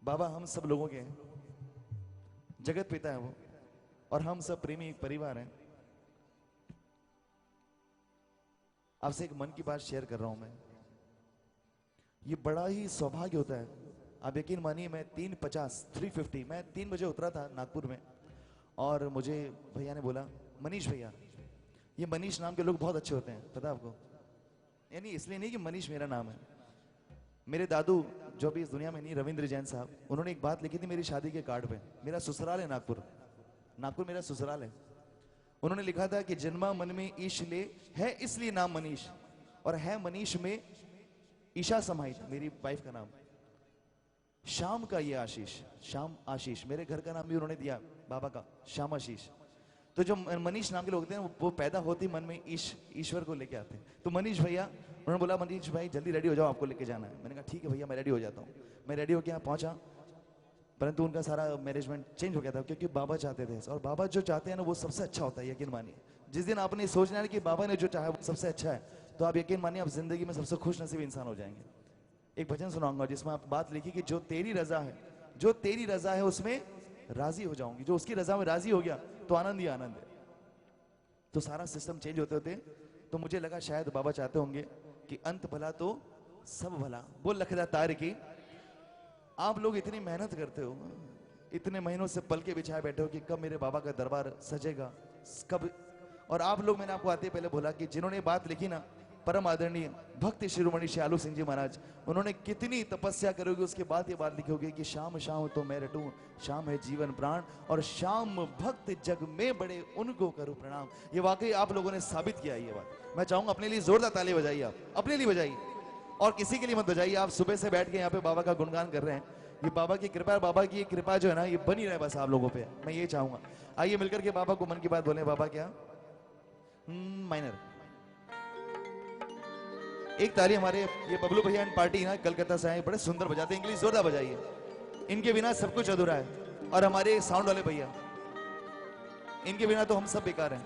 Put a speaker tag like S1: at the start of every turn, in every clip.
S1: बाबा हम सब लोगों के हैं, जगत पिता है वो, और हम सब प्रेमी एक परिवार हैं। आपसे एक मन की बात शेयर कर रहा हूं मैं। ये बड़ा ही सौभाग्य होता है। आप यकीन मानिए, मैं 3:50 मैं 3 बजे उतरा था नागपुर में, और मुझे भैया ने बोला, मनीष भैया, ये मनीष नाम के लोग बहुत अच्छे होते हैं, पता है आपको? यानी इसलिए नहीं कि मनीष मेरा नाम है। मेरे दादू जो भी इस दुनिया में नहीं, रविंद्र जैन साहब, उन्होंने एक बात लिखी थी मेरी शादी के कार्ड पे। मेरा ससुराल है नागपुर, नागपुर मेरा ससुराल है। उन्होंने लिखा था कि जन्मा मन में ईश ले, है इसलिए नाम मनीष, और है मनीष में ईशा समाहित, मेरी वाइफ का नाम। शाम का ये आशीष, शाम आशीष, मेरे घर का नाम भी उन्होंने दिया बाबा का, शाम आशीष। तो जो मनीष नाम के लोग होते हैं वो पैदा होती मन में ईश्वर को लेके आते हैं। तो मनीष भैया, उन्होंने बोला मनीष भाई जल्दी रेडी हो जाओ, आपको लेके जाना है। मैंने कहा ठीक है भैया, मैं रेडी हो जाता हूँ। मैं रेडी होकर यहाँ पहुंचा, परंतु उनका सारा मैनेजमेंट चेंज हो गया था, क्योंकि बाबा चाहते थे, और बाबा जो चाहते हैं ना वो सबसे अच्छा होता है, यकीन मानिए। जिस दिन आपने सोचना है कि बाबा ने जो चाहा वो सबसे अच्छा है, तो आप यकीन मानिए आप जिंदगी में सबसे खुश नसीब इंसान हो जाएंगे। एक भजन सुनाऊंगा जिसमें आप बात लिखी कि जो तेरी रजा है, जो तेरी रजा है उसमें राजी हो जाऊंगी। जो उसकी रजा में राजी हो गया तो आनंद ही आनंद है। तो सारा सिस्टम चेंज होते होते तो मुझे लगा शायद बाबा चाहते होंगे कि अंत भला तो सब भला। बोल लखदा तार की। आप लोग इतनी मेहनत करते हो, इतने महीनों से पल के बिछाए बैठे हो कि कब मेरे बाबा का दरबार सजेगा, कब। और आप लोग, मैंने आपको आते पहले बोला कि जिन्होंने बात लिखी ना, परम आदरणीय भक्त शिरोमणि श्यालू सिंह जी महाराज, उन्होंने कितनी तपस्या करोगे उसके बाद ये बात लिखी होगी कि शाम शाम तो मैं रटूं, शाम है जीवन प्राण, और शाम भक्त जग में बड़े उनको करूं प्रणाम। ये वाकई आप लोगों ने साबित किया ये बात। मैं चाहूंगा अपने लिए जोरदार ताली बजाइए, आप अपने लिए बजाइए और किसी के लिए मत बजाइए। आप सुबह से बैठ के यहाँ पे बाबा का गुणगान कर रहे हैं, ये बाबा की कृपा है। बाबा की कृपा जो है ना, ये बनी रहे बस आप लोगों पे, मैं ये चाहूंगा। आइए मिलकर के बाबा को मन की बात बोले। बाबा क्या माइनर। एक ताली हमारे ये बबलू भैया एंड पार्टी ना, कलकत्ता से आए, बड़े सुंदर बजाते हैं, इंग्लिश जोरदार बजाइए। इनके बिना सब कुछ अधूरा है। और हमारे साउंड वाले भैया, इनके बिना तो हम सब बेकार हैं।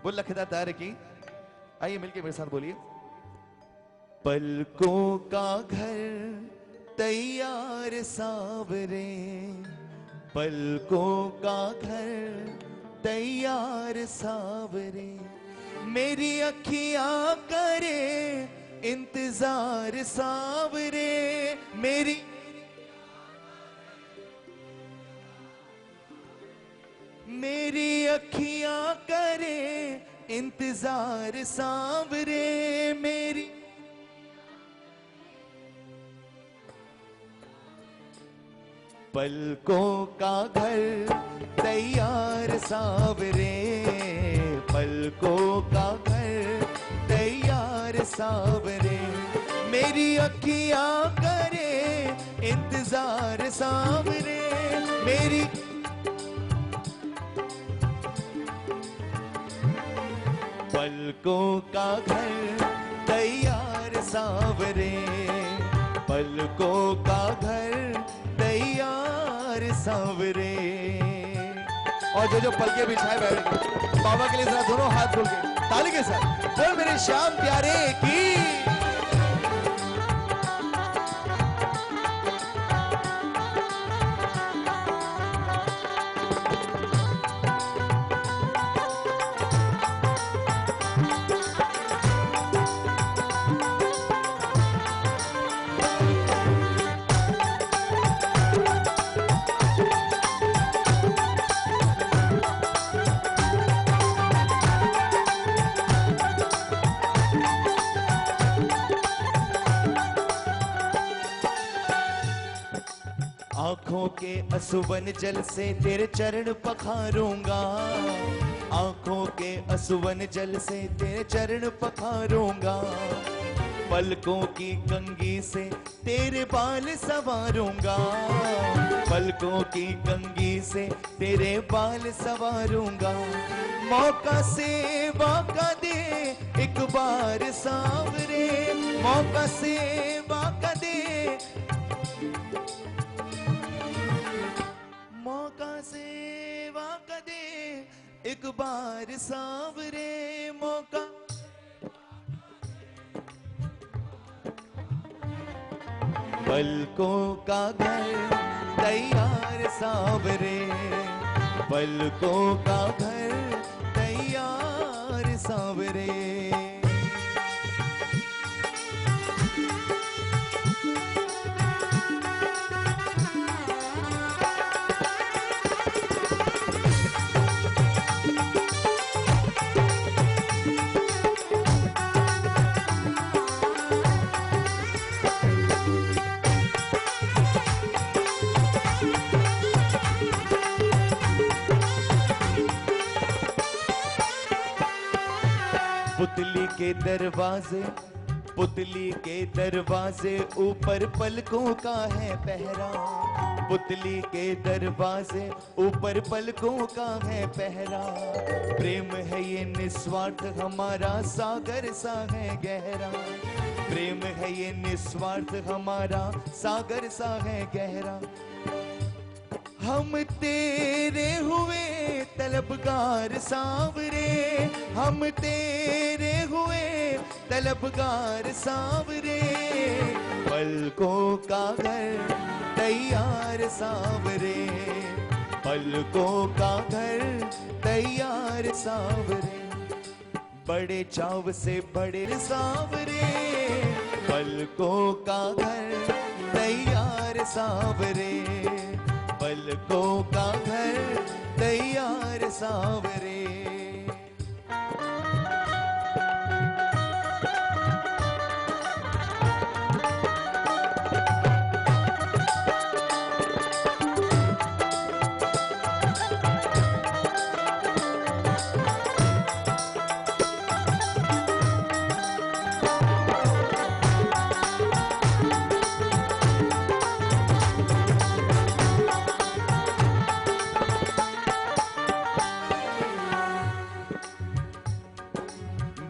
S1: बोल लखदा तार की। आइए मिलके मेरे साथ बोलिए। पलकों का घर तैयार सावरे, पलकों का घर तैयार सावरे, मेरी अखियां करे इंतजार सावरे, मेरी अखियां करे इंतजार सावरे, मेरी पलकों का घर तैयार सावरे, पलकों का घर तैयार सावरे, मेरी अखियां करे इंतजार सावरे, मेरी पलकों का घर तैयार सावरे, पलकों का घर तैयार सावरे। और जो पलके बिछाए बैठ गए बाबा के लिए, जरा दोनों हाथ खोल के ताली के साथ बोल मेरे श्याम प्यारे की। आंखों के असुवन जल से तेरे चरण पखारूंगा, आंखों के असुवन जल से तेरे चरण पखारूंगा, पलकों की कंघी से तेरे बाल संवारूंगा, पलकों की कंघी से तेरे बाल संवारूंगा, मौका से मौका दे एक बार सांवरे, मौका से मौका दे, मौका से मौका दे एक बार सांवरे, मौका। पलकों का घर तैयार सांवरे, पलकों का घर तैयार सांवरे। पुतली के दरवाजे, पुतली के दरवाजे, ऊपर पलकों का है पहरा। पुतली के दरवाजे, ऊपर पलकों का है पहरा। प्रेम है ये निस्वार्थ हमारा, सागर सा है गहरा। प्रेम है ये निस्वार्थ हमारा, सागर सा है गहरा। हम तेरे हुए तलबगार सांवरे, हम तेरे हुए तलबगार सांवरे। पलकों का घर तैयार सांवरे, पलकों का घर तैयार सांवरे। बड़े चाव से बड़े सांवरे, पलकों का घर तैयार सांवरे, पलकों का घर तैयार सांवरे।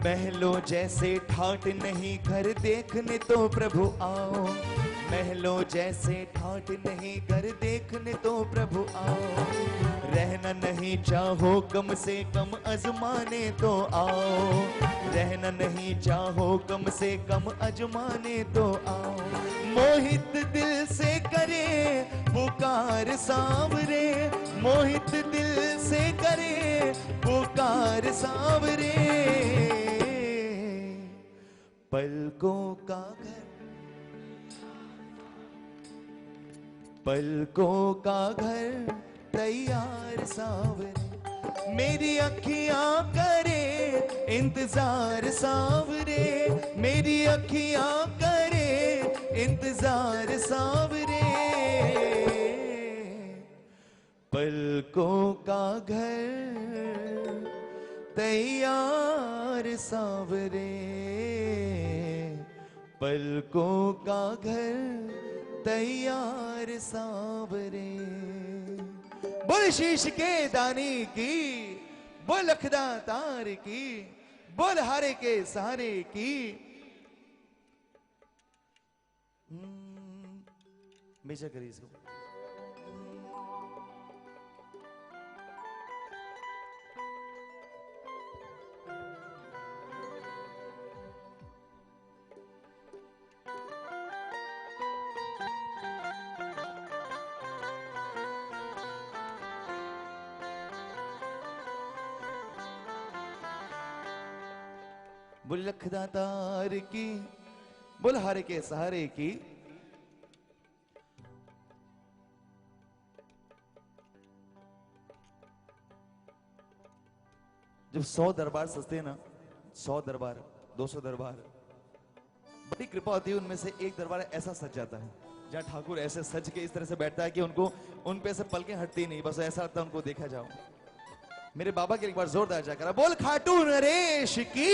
S1: महलों जैसे ठाट नहीं घर देखने तो प्रभु आओ। महलों जैसे ठाट नहीं घर देखने तो प्रभु आओ। रहना नहीं चाहो कम से कम अजमाने तो आओ। रहना नहीं चाहो कम से कम अजमाने तो आओ। मोहित दिल से करे पुकार सांवरे, मोहित दिल से करे पुकार सांवरे। पलकों का घर, पलकों का घर तैयार सांवरे। मेरी अखियां करे इंतजार सांवरे, मेरी अखियां करे इंतजार सांवरे। पलकों का घर तैयार सांवरे, पलकों का घर तैयार सांवरे। बोल शीश के दानी की, बोल लखदा तार की, बोल हारे के सहारे की। बेचा करिए इसको। बोल लखदा तार की, बोल हारे के सहारे की। जब 100 दरबार सजते हैं ना, 100 दरबार, 200 दरबार, बड़ी कृपा होती है, उनमें से एक दरबार ऐसा सज जाता है जहाँ ठाकुर ऐसे सज के इस तरह से बैठता है कि उनको उन पे से पलकें हटती नहीं, बस ऐसा लगता है उनको देखा जाओ। मेरे बाबा के एक बार जोरदार जाकर बोल खाटू नरेश की।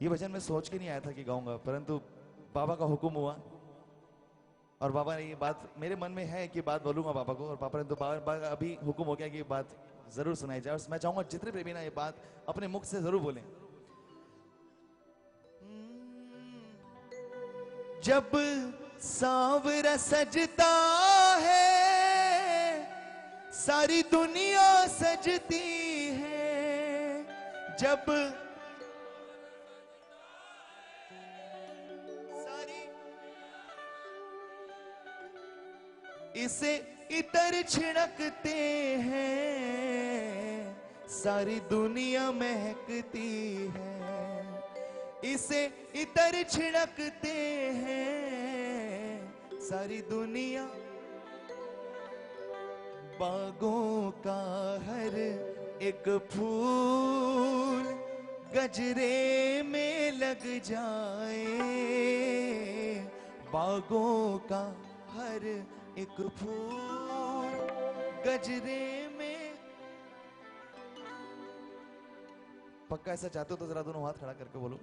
S1: ये भजन मैं सोच के नहीं आया था कि गाऊंगा, परंतु बाबा का हुक्म हुआ और बाबा ने ये बात मेरे मन में है कि बात बोलूंगा बाबा को, और पापा ने तो बाबा का अभी हुक्म हो गया कि बात जरूर सुनाई जाए। और मैं चाहूंगा जितने प्रेमी ना ये बात अपने मुख से जरूर बोलें। जब सांवरा सजता है सारी दुनिया सजती है, जब इसे इतर छिड़कते हैं, सारी दुनिया महकती है। इसे इतर छिड़कते हैं, सारी दुनिया। बागों का हर एक फूल गजरे में लग जाए, बागों का हर एक फूल गजरे में। पक्का ऐसा चाहते हो तो जरा दोनों हाथ खड़ा करके बोलो,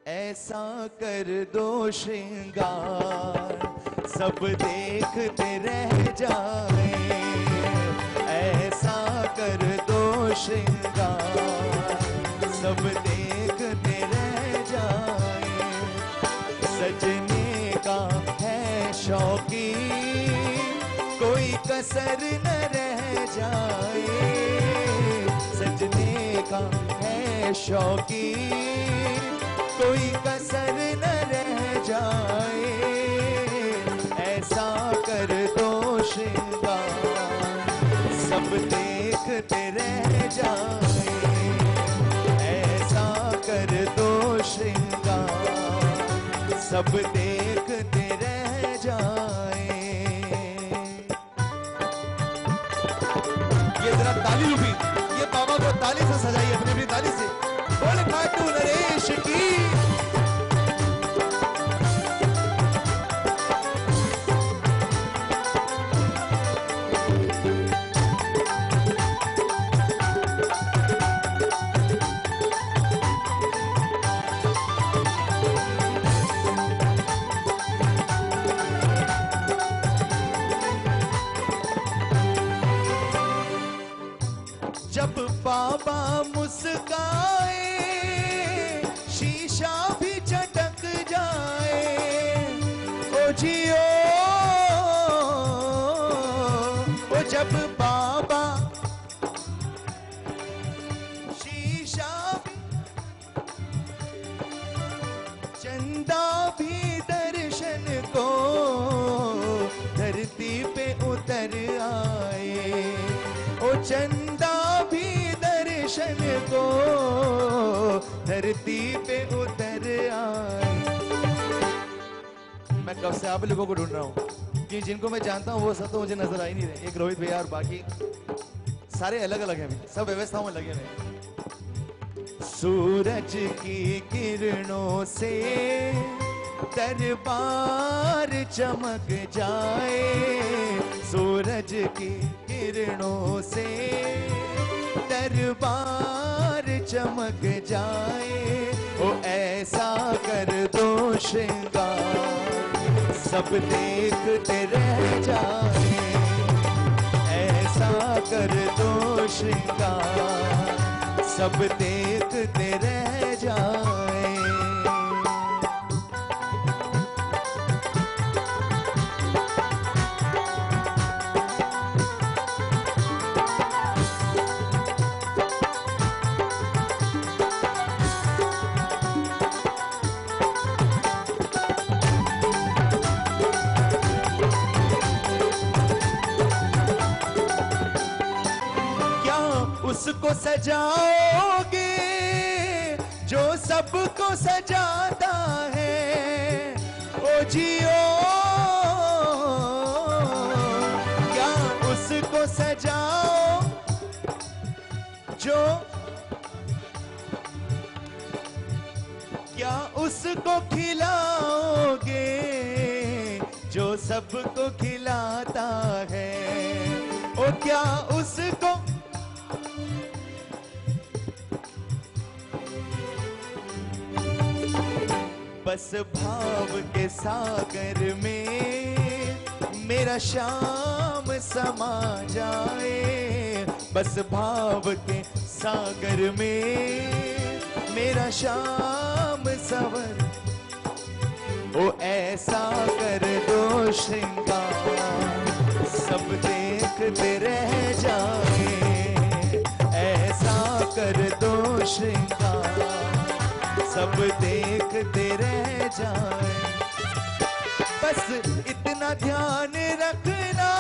S1: ऐसा कर दो श्रृंगार सब देखते रह जाए, ऐसा कर दो श्रृंगार सब देखते रह जाए। सजने का है शौकी कोई कसर न रह जाए, सजने का है शौकी कोई कसर न रह जाए। ऐसा कर दो श्रृंगार सब देखते रह जाए, ऐसा कर दो श्रृंगार सब देखते रह जाए। ये जरा ताली रुकी, ये बाबा को ताली से सजाइए, अपनी अपनी ताली से। बोल खाटू नरेश की। जब बाबा मुस्काए शीशा भी चटक जाए, ओ जियो ओ जब बाबा शीशा भी, चंदा भी दर्शन को धरती पे उतर आए, ओ चंदा भी दर्शन को धरती पे उतर आए। मैं कब से आप लोगों को ढूंढ रहा हूँ कि जिनको मैं जानता हूँ वो सब तो मुझे नजर आ ही नहीं रहे। एक रोहित भैया और बाकी सारे अलग अलग हैं, सब व्यवस्थाओं में लगे हुए। सूरज की किरणों से दरबार चमक जाए, सूरज की किरणों से दरबार चमक जाए। ओ ऐसा कर दो श्रृंगार सब देखते रह जाए, ऐसा कर दो श्रृंगार सब देखते रह जाए। उसको सजाओगे जो सबको सजाता है, ओ जियो क्या उसको सजाओ जो, क्या उसको खिलाओगे जो सबको खिलाता है, ओ क्या उसको बस भाव के सागर में मेरा शाम समा जाए, बस भाव के सागर में मेरा शाम सवर। ओ ऐसा कर दो श्रृंगार सब देखते रह जाए, ऐसा कर दो श्रृंगार सब देखते रह जाए। बस इतना ध्यान रखना,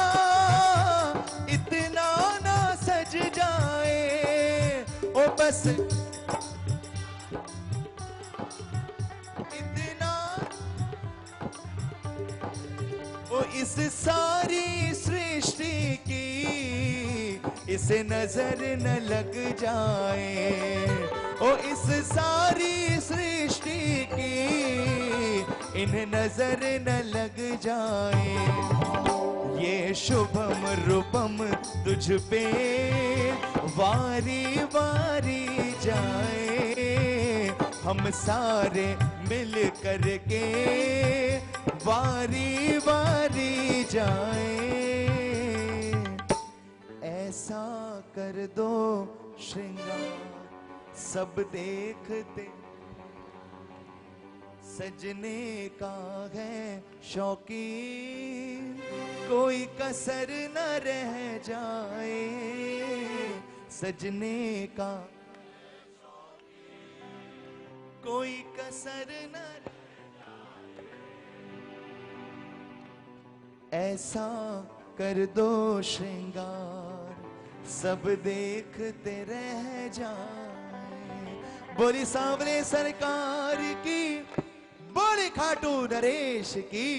S1: इतना ना सज जाए, ओ बस इतना, ओ इस सारी सृष्टि की इसे नजर न लग जाए, ओ इस सारी सृष्टि की इन्हें नजर न लग जाए। ये शुभम रूपम तुझ पे वारी वारी जाए, हम सारे मिल कर के वारी वारी जाए। ऐसा कर दो श्रृंगार सब देखते, सजने का है शौकीन, कोई कसर न रह जाए, सजने का कोई कसर न रह जाए। ऐसा कर दो श्रृंगार सब देखते रह जाए। बोली सांवरे सरकार की, बोली खाटू नरेश की।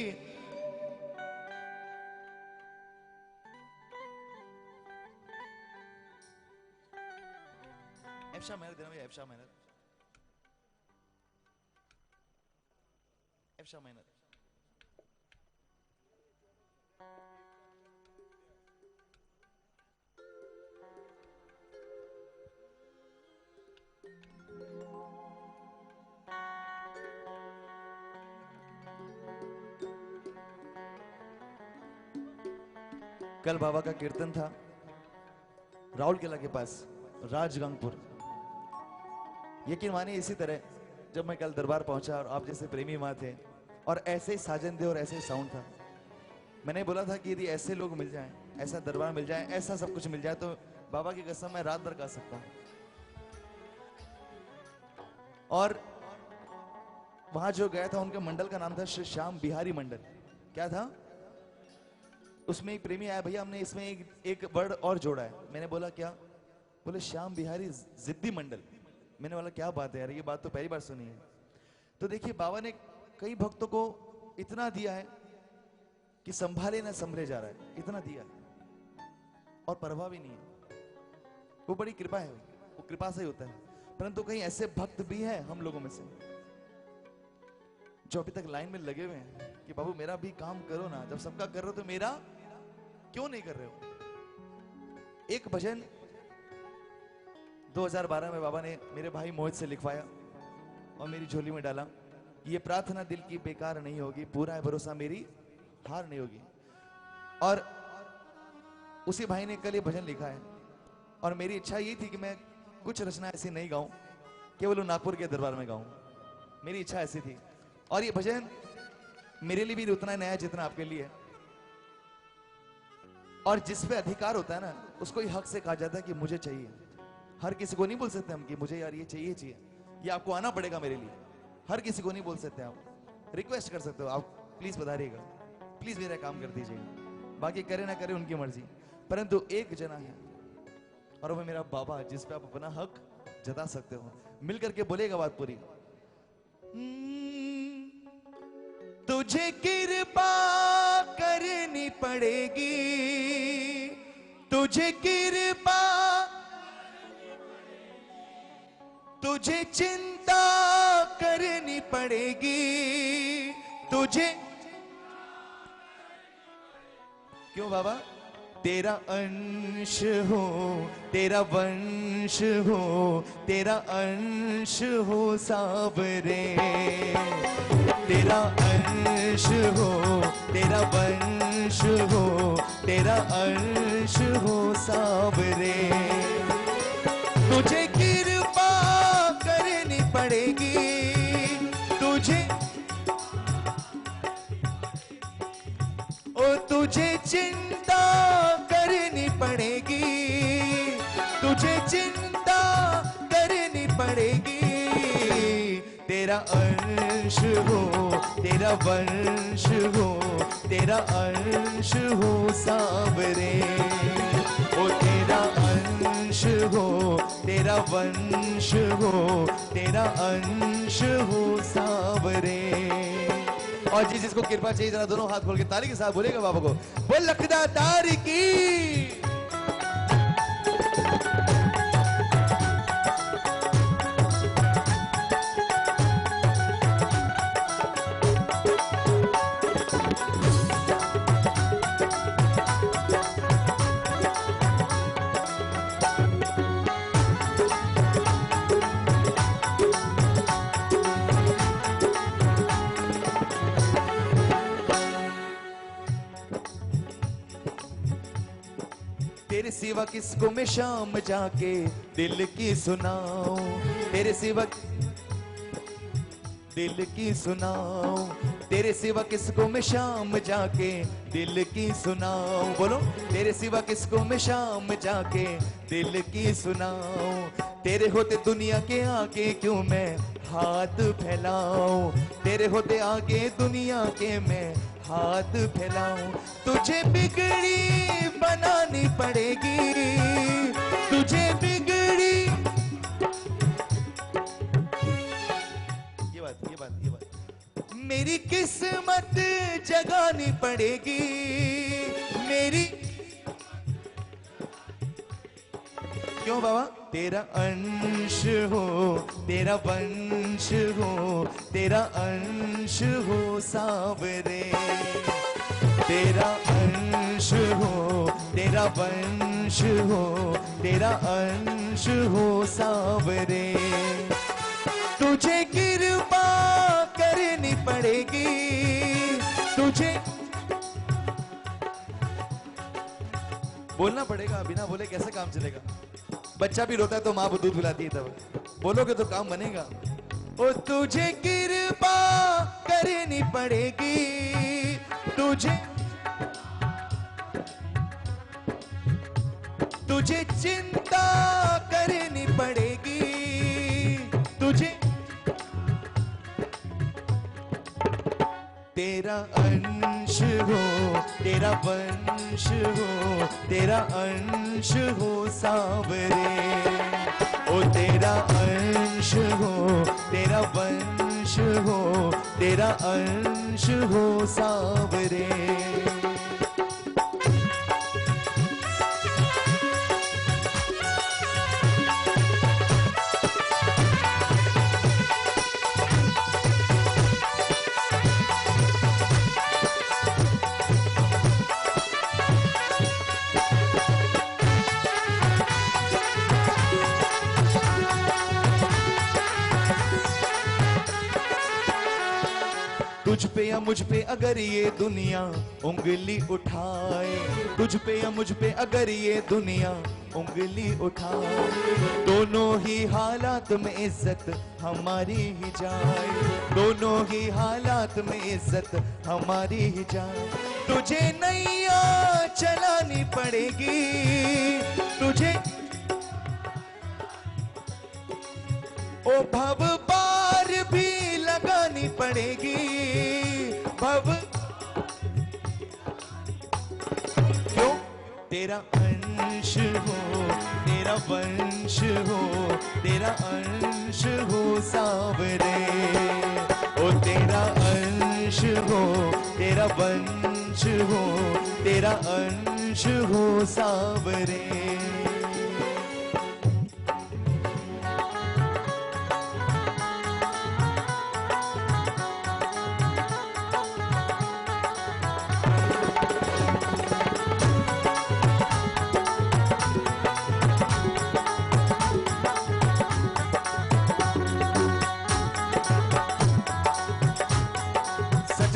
S1: एफशा मेहनत देना भैया, एफशा मेहनत, एफशा मेहनत। कल बाबा का कीर्तन था राहुल किला के पास, राजगंगपुर। यकीन मानिए इसी तरह जब मैं कल दरबार पहुंचा और आप जैसे प्रेमी वहां थे और ऐसे ही साजन थे और ऐसे ही साउंड था, मैंने बोला था कि यदि ऐसे लोग मिल जाएं, ऐसा दरबार मिल जाए, ऐसा सब कुछ मिल जाए तो बाबा की कसम मैं रात भर गा सकता हूं। और वहां जो गया था उनके मंडल का नाम था श्री श्याम बिहारी मंडल। क्या था उसमें? एक प्रेमी आया, भैया हमने इसमें एक वर्ड और जोड़ा है। मैंने बोला क्या? बोले श्याम बिहारी जिद्दी मंडल। मैंने बोला क्या बात है यार, ये बात तो पहली बार सुनी है। तो देखिए बाबा ने कई भक्तों को इतना दिया है कि संभाले ना संभले जा रहा है, इतना दिया है और परवाह भी नहीं है। वो बड़ी कृपा है, वो कृपा से ही होता है। परंतु कई ऐसे भक्त भी हैं हम लोगों में से जो अभी तक लाइन में लगे हुए हैं कि बाबू मेरा भी काम करो ना, जब सबका कर रहे हो तो मेरा क्यों नहीं कर रहे हो। एक भजन 2012 में बाबा ने मेरे भाई मोहित से लिखवाया और मेरी झोली में डाला। ये प्रार्थना दिल की बेकार नहीं होगी, पूरा है भरोसा मेरी हार नहीं होगी। और उसी भाई ने कल ये भजन लिखा है और मेरी इच्छा ये थी कि मैं कुछ रचना ऐसी नहीं गाऊं, केवल नागपुर के दरबार में गाऊं। मेरी इच्छा ऐसी थी और ये भजन मेरे लिए भी उतना नया जितना आपके लिए है। और जिस पे अधिकार होता है ना, उसको ही हक से कहा जाता है कि मुझे चाहिए। हर किसी को नहीं बोल सकते हम कि मुझे यार ये चाहिए, ये आपको आना पड़ेगा मेरे लिए। हर किसी को नहीं बोल सकते, आप रिक्वेस्ट कर सकते हो, आप प्लीज पधारिएगा, प्लीज मेरा काम कर दीजिएगा। बाकी करे ना करे उनकी मर्जी। परंतु एक जना है और वो मेरा बाबा, जिस पे आप अपना हक जता सकते हो। मिलकर के बोलेगा बात पूरी। तुझे कृपा करनी पड़ेगी, तुझे कृपा, तुझे चिंता करनी पड़ेगी, तुझे। क्यों बाबा? तेरा अंश हो, तेरा वंश हो, तेरा अंश हो सावरे, तेरा अंश हो, तेरा वंश हो, तेरा अंश हो सावरे। तुझे कृपा करनी पड़ेगी, तुझे, ओ तुझे चिंता करनी पड़ेगी, तुझे चिंता करनी पड़ेगी। तेरा अंश हो, तेरा वंश हो, तेरा अंश हो सांवरे। ओ तेरा अंश हो, तेरा वंश हो, तेरा अंश हो सांवरे। और जिसको कृपा चाहिए जरा दोनों हाथ खोल के ताली के साथ बोलेगा बाबा को, बोल लखदा तारी की। तेरे सिवा किसको मैं शाम जाके दिल की सुनाऊं, तेरे सिवा दिल की सुनाऊं, तेरे सिवा किसको मैं शाम जाके दिल की सुनाऊं। बोलो, तेरे सिवा किसको मैं शाम जाके दिल की सुनाऊं। तेरे होते दुनिया के आगे क्यों मैं हाथ फैलाऊं, तेरे होते आगे दुनिया के मैं हाथ फैलाऊं। तुझे बिगड़ी बनानी पड़ेगी, तुझे बिगड़ी। ये बात मेरी किस्मत जगानी पड़ेगी, मेरी। क्यों बाबा? तेरा अंश हो, तेरा वंश हो, तेरा अंश हो सांवरे। तेरा अंश हो, तेरा वंश हो, तेरा अंश हो सांवरे। तुझे कृपा करनी पड़ेगी, तुझे बोलना पड़ेगा, बिना बोले कैसे काम चलेगा? बच्चा भी रोता है तो माँ दूध पिलाती है, तब बोलोगे तो काम बनेगा। ओ तुझे कृपा करनी पड़ेगी, तुझे तुझे चिंता करनी पड़ेगी, तुझे। तेरा अंश हो, तेरा वंश हो, तेरा अंश हो सांवरे। ओ तेरा अंश हो, तेरा वंश हो, तेरा अंश हो सांवरे। तुझ पे या मुझ पे अगर ये दुनिया उंगली उठाए, तुझ पे या मुझ पे अगर ये दुनिया उंगली उठाए, दोनों ही हालात में इज्जत हमारी ही जाए, दोनों ही हालात में इज्जत हमारी ही जाए। तुझे नैया चलानी पड़ेगी, तुझे ओ भव पार भी लगानी पड़ेगी, भव। क्यों? तेरा अंश हो, तेरा वंश हो, तेरा अंश हो सांवरे। ओ तेरा अंश हो, तेरा वंश हो, तेरा अंश हो सांवरे।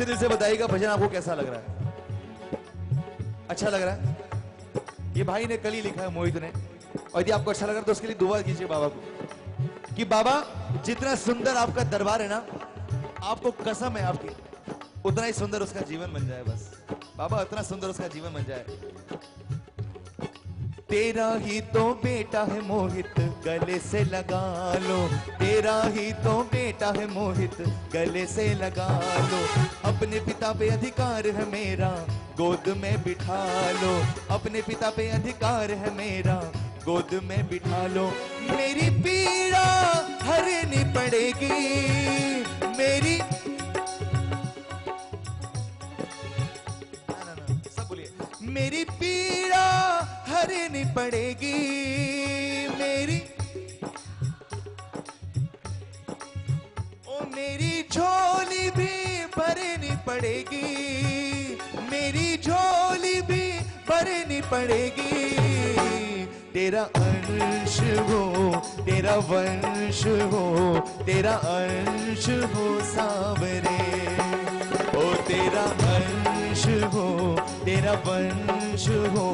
S1: दिल से बताइएगा भजन आपको कैसा लग रहा है? अच्छा लग रहा है? ये भाई ने कल ही लिखा है, मोहित ने। और यदि आपको अच्छा लग रहा है तो उसके लिए दुआ कीजिए बाबा को कि बाबा जितना सुंदर आपका दरबार है ना, आपको कसम है आपकी, उतना ही सुंदर उसका जीवन बन जाए। बस बाबा उतना सुंदर उसका जीवन बन जाए। तेरा ही तो बेटा है मोहित, गले से लगा लो, तेरा ही तो बेटा बेटा है मोहित गले से लगा लो, अपने पिता पे अधिकार है मेरा गोद में बिठा लो, अपने पिता पे अधिकार है मेरा गोद में बिठा लो। मेरी पीड़ा हरनी पड़ेगी, मेरी सब बोलिए, मेरी पीड़ा हरनी पड़ेगी, मेरी मेरी झोली भी भरनी पड़ेगी, मेरी झोली भी भरनी पड़ेगी। तेरा अंश हो, तेरा वंश हो, तेरा अंश हो सावरे, ओ तेरा अंश हो, तेरा वंश हो,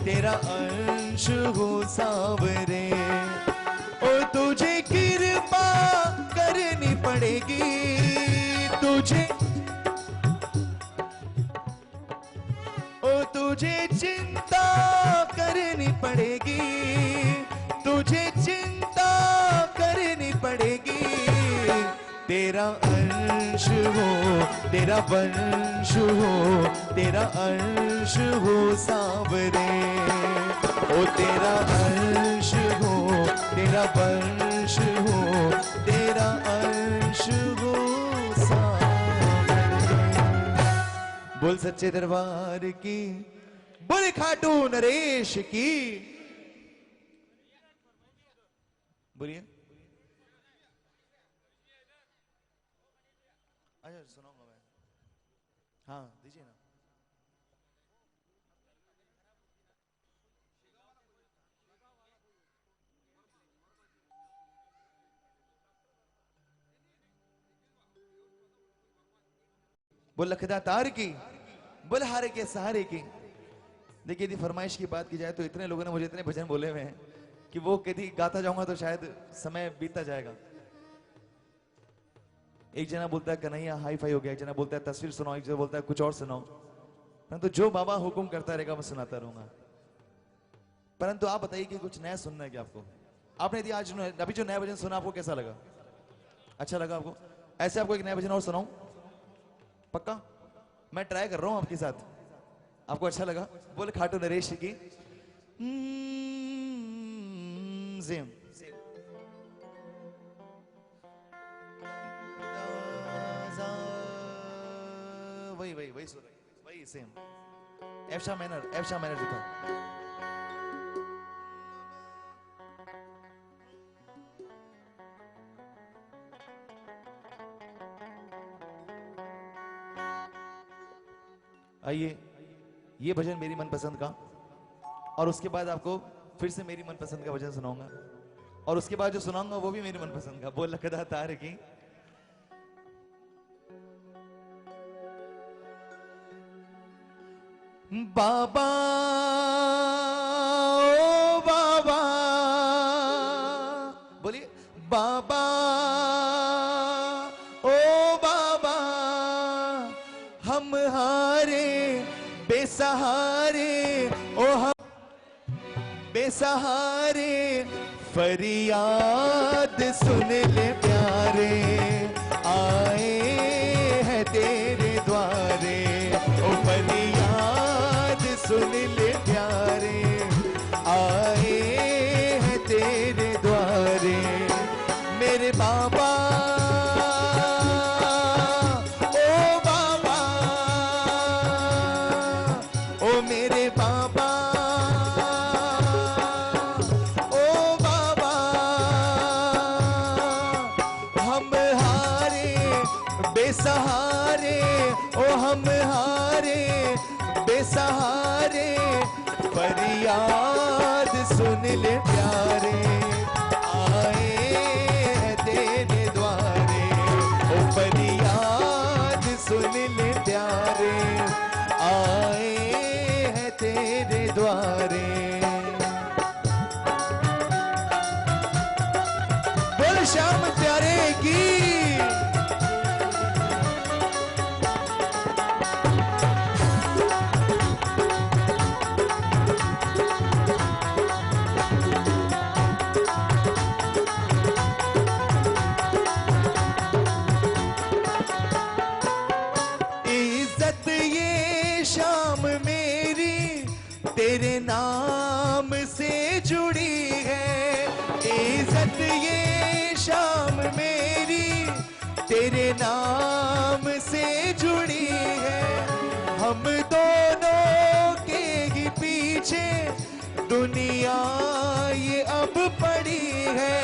S1: तेरा अंश हो सावरे। ओ तुझे कृपा करनी पड़ेगी, तुझे ओ तुझे चिंता करनी पड़ेगी, तुझे चिंता करनी पड़ेगी। तेरा अंश हो, तेरा वंश हो, तेरा अंश हो सावरे, ओ तेरा अंश हो, तेरा वंश हो, तेरा अंश हो सावरे। बोल सच्चे दरबार की, बोल खाटू नरेश की। बोलिए। अच्छा सुनाऊंगा मैं, हाँ दीजिए ना। बोल लखदा तार की, बोल हारे के सहारे की। देखिए यदि फरमाइश की बात की जाए तो इतने लोगों ने मुझे इतने भजन बोले हुए हैं कि वो यदि गाता जाऊंगा तो शायद समय बीतता जाएगा। एक जना बोलता है कन्हैया हाई फाई हो गया, एक जना बोलता है तस्वीर सुनाओ, एक जना बोलता है कुछ और सुनाओ। परंतु जो बाबा हुक्म करता रहेगा मैं सुनाता रहूंगा। परंतु आप बताइए कि कुछ नया सुनना है क्या आपको? आपने यदि आज अभी जो नया भजन सुना आपको कैसा लगा? अच्छा लगा आपको? ऐसे आपको एक नया भजन और सुनाऊं? पक्का? मैं ट्राई कर रहा हूं आपके साथ। आपको अच्छा लगा? बोले खाटू नरेश की। सेम वही वही वही सुर वही सेम एफ मैनर जो था। आइए ये भजन मेरी मनपसंद का, और उसके बाद आपको फिर से मेरी मनपसंद का भजन सुनाऊंगा, और उसके बाद जो सुनाऊंगा वो भी मेरी मनपसंद का। बोल लखदा तार की। बाबा ओ बाबा, बोलिए बाबा ओ बाबा, हम हारे बेसहारे, ओ हम बेसहारे, फरियाद सुन ले प्यारे, आए हैं तेरे द्वारे, ओ फरियाद सुन ले प्यारे, आए हैं तेरे द्वारे। मेरे बाबा ओ बाबा, ओ मेरे बाबा ओ बाबा, हम हारे बेसहारे, ओ हम हारे बेसहारे, फरियाद सुन ले प्यारे, आए हैं तेरे द्वारे, ओ फरियाद सुन ले प्यारे, आए हैं तेरे द्वारे। बोल श्याम प्यारे की। तेरे नाम से जुड़ी है, हम दोनों के ही पीछे दुनिया ये अब पड़ी है,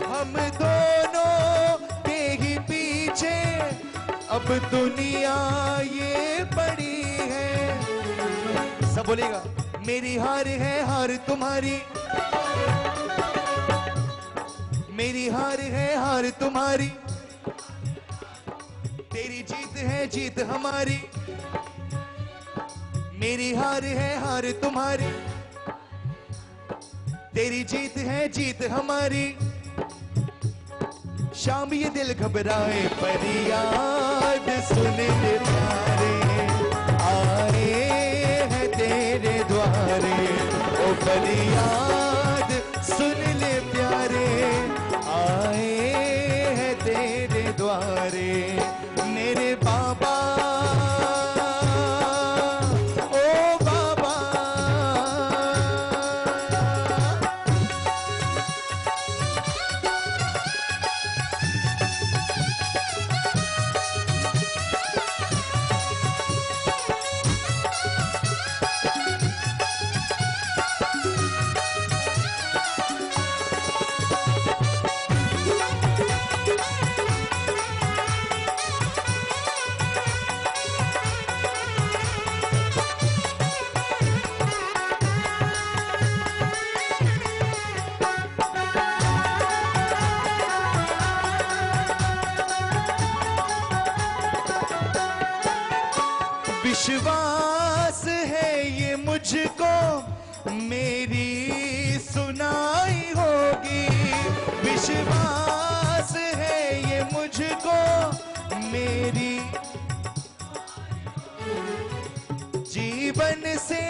S1: हम दोनों के ही पीछे अब दुनिया ये पड़ी है। सब बोलेगा मेरी हार है हार तुम्हारी, मेरी हार है हार तुम्हारी, तेरी जीत है जीत हमारी, मेरी हार है हार तुम्हारी, तेरी जीत है जीत हमारी। शाम ये दिल घबराए फरियाद सुन ले प्यारे, आए हैं तेरे द्वारे, ओ फरियाद सुन ले प्यारे, आए हैं तेरे द्वारे। मेरे बाबा ओ बाबा, विश्वास है ये मुझको मेरी सुनाई होगी, विश्वास है ये मुझको मेरी जीवन से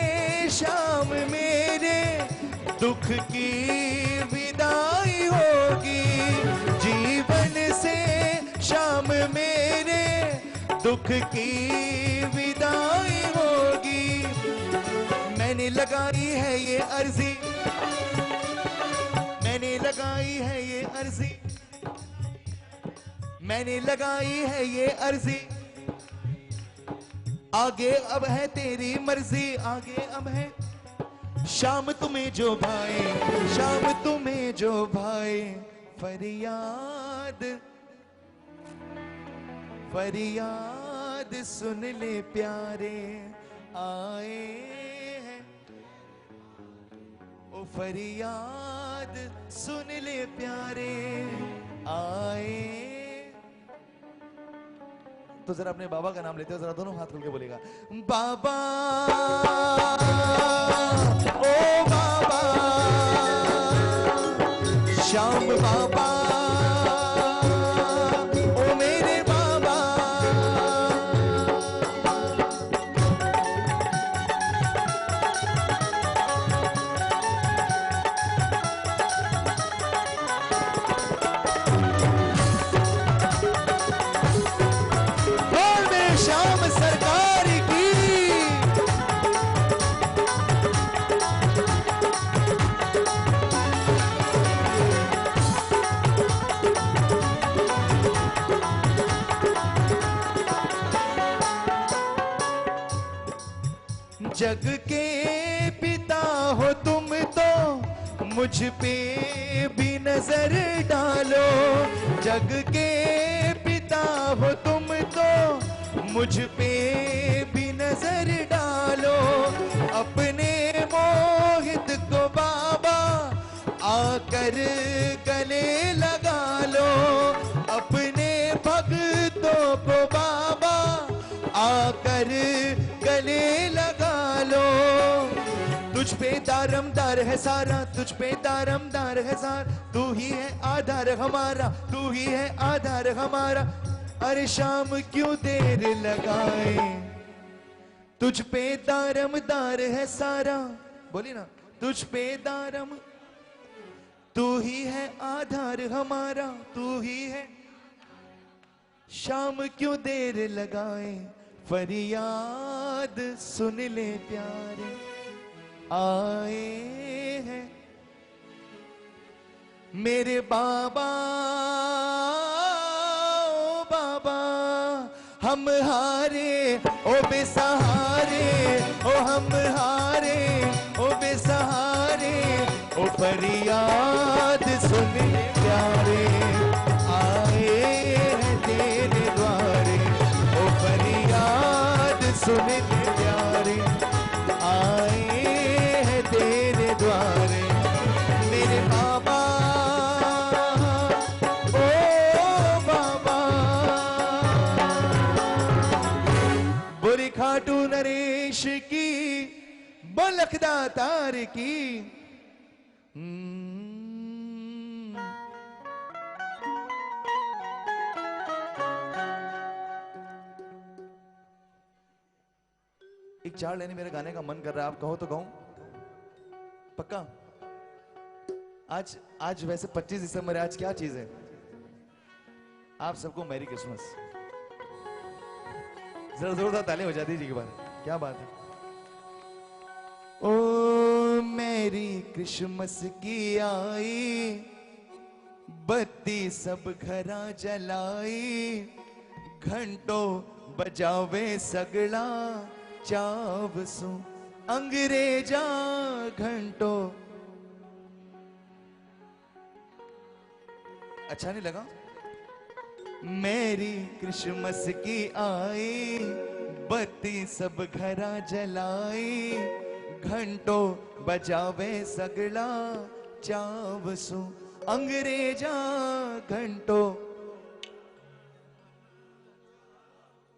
S1: शाम मेरे दुख की विदाई होगी, जीवन से शाम मेरे दुख की विदाई होगी। मैंने लगाई है ये अर्जी, मैंने लगाई है ये अर्जी, मैंने लगाई है ये अर्जी, आगे अब है तेरी मर्जी, आगे अब है शाम तुम्हें जो भाए, शाम तुम्हें जो भाए। फरियाद फरियाद सुन ले प्यारे, आए हैं ओ फरियाद सुन ले प्यारे, आए। तो जरा अपने बाबा का नाम लेते हो, जरा दोनों हाथ खोल के बोलेगा बाबा ओ बाबा, श्याम बाबा ओ मेरे बाबा। बोल दे श्याम सरकार की। जग के पिता हो तुम तो मुझ पे भी नजर डालो, जग के पिता हो तुम तो मुझ पे भी नजर डालो। अपने मोहित को बाबा आकर गले लगा लो, अपने भक्तों को बाबा आकर गले लगा लो। तुझ पे दारमदार है सारा, तुझ पे दारमदार है सारा, तू ही है आधार हमारा, तू ही है आधार हमारा। अरे शाम क्यों देर लगाए, तुझ पे दारमदार है सारा, बोली ना, तुझ पे दारम, तू ही है आधार हमारा, तू ही है। शाम क्यों देर लगाए, फरियाद सुन ले प्यारे, आए हैं मेरे बाबा ओ हम हारे ओ बेसहारे, ओ हम हारे ओ बेसहारे, ओ फरियाद सुन प्यारे, आए हैं तेरे द्वारे, ओ फरियाद सुन प्यारे, आए हैं तेरे द्वारे। मेरे बाबा ओ बाबा, बुरी खाटू नरेश की, बलखदा तार की। एक चार लेने मेरे गाने का मन कर रहा है, आप कहो तो कहूं? पक्का? आज वैसे 25 दिसंबर है, आज क्या चीज है? आप सबको मैरी क्रिसमस। जरा जोरदार ताली बजा दीजिए एक बार, क्या बात है। ओ मैरी क्रिसमस की आई, बत्ती सब घरा जलाई, घंटों बजावे सगड़ा चावसू, अंग्रेजा घंटों। अच्छा नहीं लगा? मैरी क्रिसमस की आई, बत्ती सब घरा जलाई, घंटों बजावे सगड़ा चावसू, अंग्रेजा घंटों।